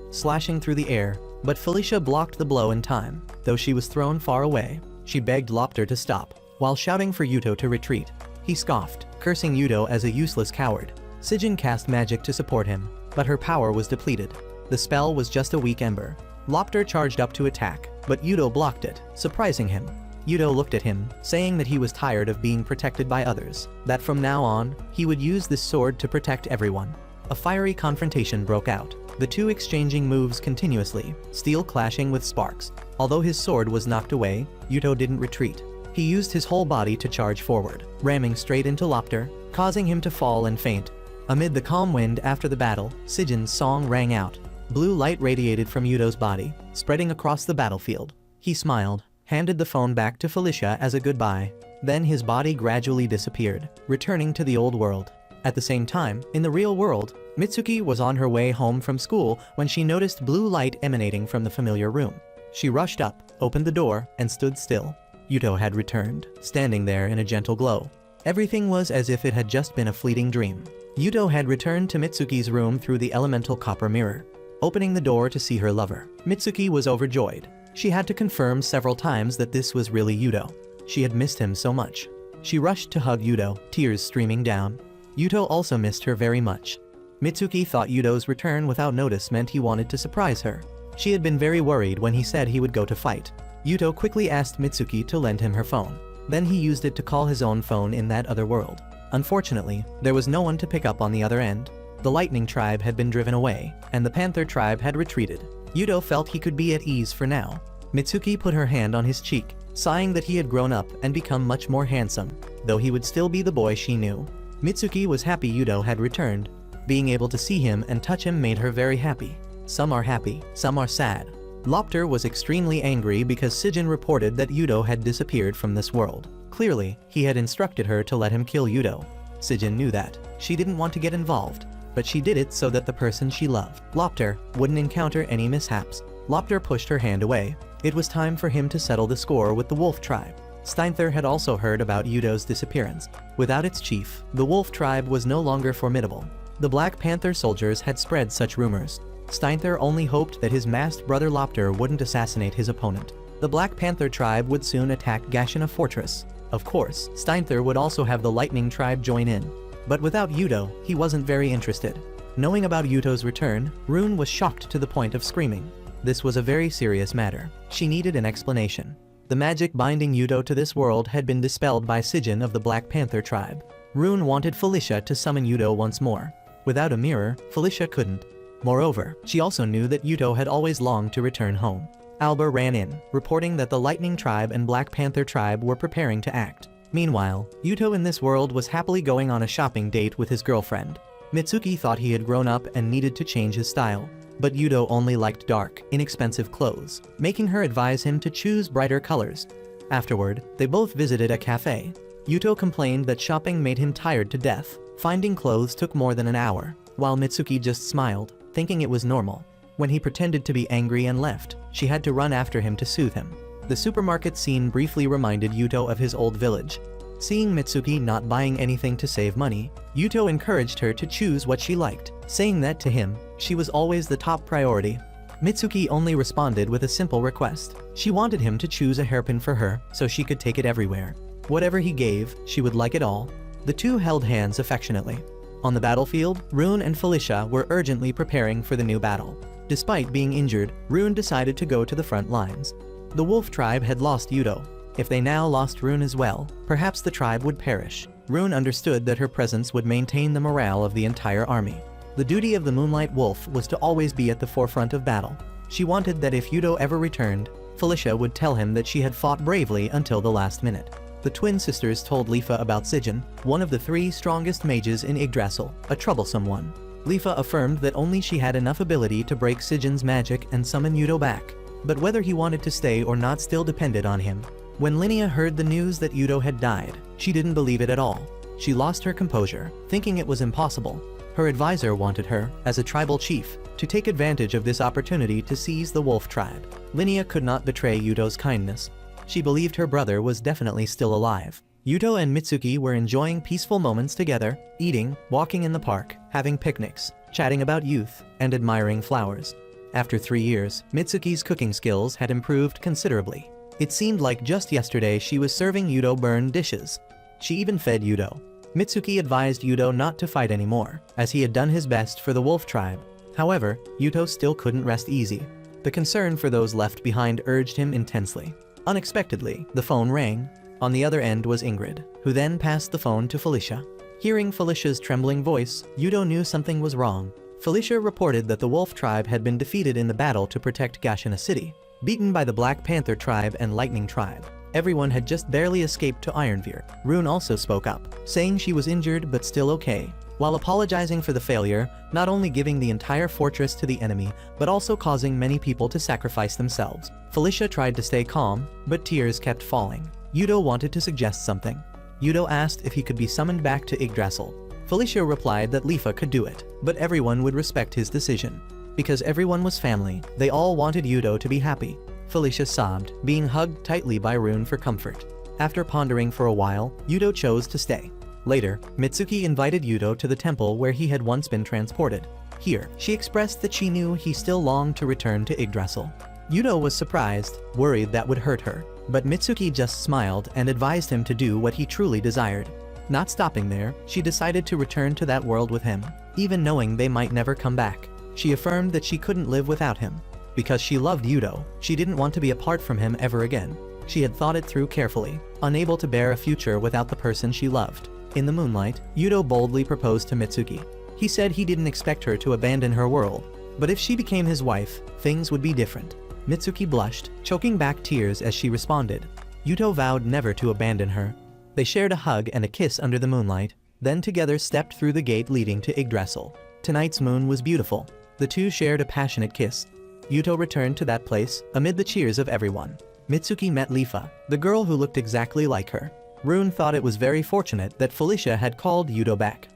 slashing through the air, but Felicia blocked the blow in time. Though she was thrown far away, she begged Lopter to stop, while shouting for Yudo to retreat. He scoffed, cursing Yudo as a useless coward. Sigyn cast magic to support him, but her power was depleted. The spell was just a weak ember. Lopter charged up to attack, but Yudo blocked it, surprising him. Yudo looked at him, saying that he was tired of being protected by others, that from now on, he would use this sword to protect everyone. A fiery confrontation broke out, the two exchanging moves continuously, steel clashing with sparks. Although his sword was knocked away, Yudo didn't retreat. He used his whole body to charge forward, ramming straight into Lopter, causing him to fall and faint. Amid the calm wind after the battle, Sigyn's song rang out. Blue light radiated from Yudo's body, spreading across the battlefield. He smiled, handed the phone back to Felicia as a goodbye. Then his body gradually disappeared, returning to the old world. At the same time, in the real world, Mitsuki was on her way home from school when she noticed blue light emanating from the familiar room. She rushed up, opened the door, and stood still. Yudo had returned, standing there in a gentle glow. Everything was as if it had just been a fleeting dream. Yudo had returned to Mitsuki's room through the elemental copper mirror, opening the door to see her lover. Mitsuki was overjoyed. She had to confirm several times that this was really Yudo. She had missed him so much. She rushed to hug Yudo, tears streaming down. Yudo also missed her very much. Mitsuki thought Yudo's return without notice meant he wanted to surprise her. She had been very worried when he said he would go to fight. Yudo quickly asked Mitsuki to lend him her phone. Then he used it to call his own phone in that other world. Unfortunately, there was no one to pick up on the other end. The Lightning tribe had been driven away, and the Panther tribe had retreated. Yudo felt he could be at ease for now. Mitsuki put her hand on his cheek, sighing that he had grown up and become much more handsome, though he would still be the boy she knew. Mitsuki was happy Yudo had returned. Being able to see him and touch him made her very happy. Some are happy, some are sad. Lopter was extremely angry because Sigyn reported that Yudo had disappeared from this world. Clearly, he had instructed her to let him kill Yudo. Sigyn knew that. She didn't want to get involved, but she did it so that the person she loved, Lopter, wouldn't encounter any mishaps. Lopter pushed her hand away. It was time for him to settle the score with the Wolf tribe. Steinther had also heard about Yudo's disappearance. Without its chief, the Wolf tribe was no longer formidable. The Black Panther soldiers had spread such rumors. Steinther only hoped that his masked brother Lopter wouldn't assassinate his opponent. The Black Panther tribe would soon attack Gashina Fortress. Of course, Steinther would also have the Lightning tribe join in. But without Yudo, he wasn't very interested. Knowing about Yudo's return, Rune was shocked to the point of screaming. This was a very serious matter. She needed an explanation. The magic binding Yudo to this world had been dispelled by Sigyn of the Black Panther tribe. Rune wanted Felicia to summon Yudo once more. Without a mirror, Felicia couldn't. Moreover, she also knew that Yudo had always longed to return home. Alba ran in, reporting that the Lightning tribe and Black Panther tribe were preparing to act. Meanwhile, Yudo in this world was happily going on a shopping date with his girlfriend. Mitsuki thought he had grown up and needed to change his style. But Yudo only liked dark, inexpensive clothes, making her advise him to choose brighter colors. Afterward, they both visited a cafe. Yudo complained that shopping made him tired to death. Finding clothes took more than an hour, while Mitsuki just smiled, thinking it was normal. When he pretended to be angry and left, she had to run after him to soothe him. The supermarket scene briefly reminded Yudo of his old village. Seeing Mitsuki not buying anything to save money, Yudo encouraged her to choose what she liked, saying that to him, she was always the top priority. Mitsuki only responded with a simple request. She wanted him to choose a hairpin for her so she could take it everywhere. Whatever he gave, she would like it all. The two held hands affectionately. On the battlefield, Rune and Felicia were urgently preparing for the new battle. Despite being injured, Rune decided to go to the front lines. The Wolf tribe had lost Yudo. If they now lost Rune as well, perhaps the tribe would perish. Rune understood that her presence would maintain the morale of the entire army. The duty of the Moonlight Wolf was to always be at the forefront of battle. She wanted that if Yudo ever returned, Felicia would tell him that she had fought bravely until the last minute. The twin sisters told Lifa about Sijin, one of the 3 strongest mages in Yggdrasil, a troublesome one. Lifa affirmed that only she had enough ability to break Sijin's magic and summon Yudo back, but whether he wanted to stay or not still depended on him. When Linnea heard the news that Yudo had died, she didn't believe it at all. She lost her composure, thinking it was impossible. Her advisor wanted her, as a tribal chief, to take advantage of this opportunity to seize the wolf tribe. Linnea could not betray Yudo's kindness. She believed her brother was definitely still alive. Yudo and Mitsuki were enjoying peaceful moments together, eating, walking in the park, having picnics, chatting about youth, and admiring flowers. After 3 years, Mitsuki's cooking skills had improved considerably. It seemed like just yesterday she was serving Yudo burned dishes. She even fed Yudo. Mitsuki advised Yudo not to fight anymore, as he had done his best for the wolf tribe. However, Yudo still couldn't rest easy. The concern for those left behind urged him intensely. Unexpectedly, the phone rang. On the other end was Ingrid, who then passed the phone to Felicia. Hearing Felicia's trembling voice, Yudo knew something was wrong. Felicia reported that the wolf tribe had been defeated in the battle to protect Gashina City, beaten by the Black Panther tribe and Lightning tribe. Everyone had just barely escaped to Ironveer. Rune also spoke up, saying she was injured but still okay, while apologizing for the failure, not only giving the entire fortress to the enemy, but also causing many people to sacrifice themselves. Felicia tried to stay calm, but tears kept falling. Yudo wanted to suggest something. Yudo asked if he could be summoned back to Yggdrasil. Felicia replied that Lifa could do it, but everyone would respect his decision. Because everyone was family, they all wanted Yudo to be happy. Felicia sobbed, being hugged tightly by Rune for comfort. After pondering for a while, Yudo chose to stay. Later, Mitsuki invited Yudo to the temple where he had once been transported. Here, she expressed that she knew he still longed to return to Yggdrasil. Yudo was surprised, worried that would hurt her, but Mitsuki just smiled and advised him to do what he truly desired. Not stopping there, she decided to return to that world with him, even knowing they might never come back. She affirmed that she couldn't live without him. Because she loved Yudo, she didn't want to be apart from him ever again. She had thought it through carefully, unable to bear a future without the person she loved. In the moonlight, Yudo boldly proposed to Mitsuki. He said he didn't expect her to abandon her world, but if she became his wife, things would be different. Mitsuki blushed, choking back tears as she responded. Yudo vowed never to abandon her. They shared a hug and a kiss under the moonlight, then together stepped through the gate leading to Yggdrasil. Tonight's moon was beautiful. The two shared a passionate kiss. Yudo returned to that place, amid the cheers of everyone. Mitsuki met Lifa, the girl who looked exactly like her. Rune thought it was very fortunate that Felicia had called Yudo back.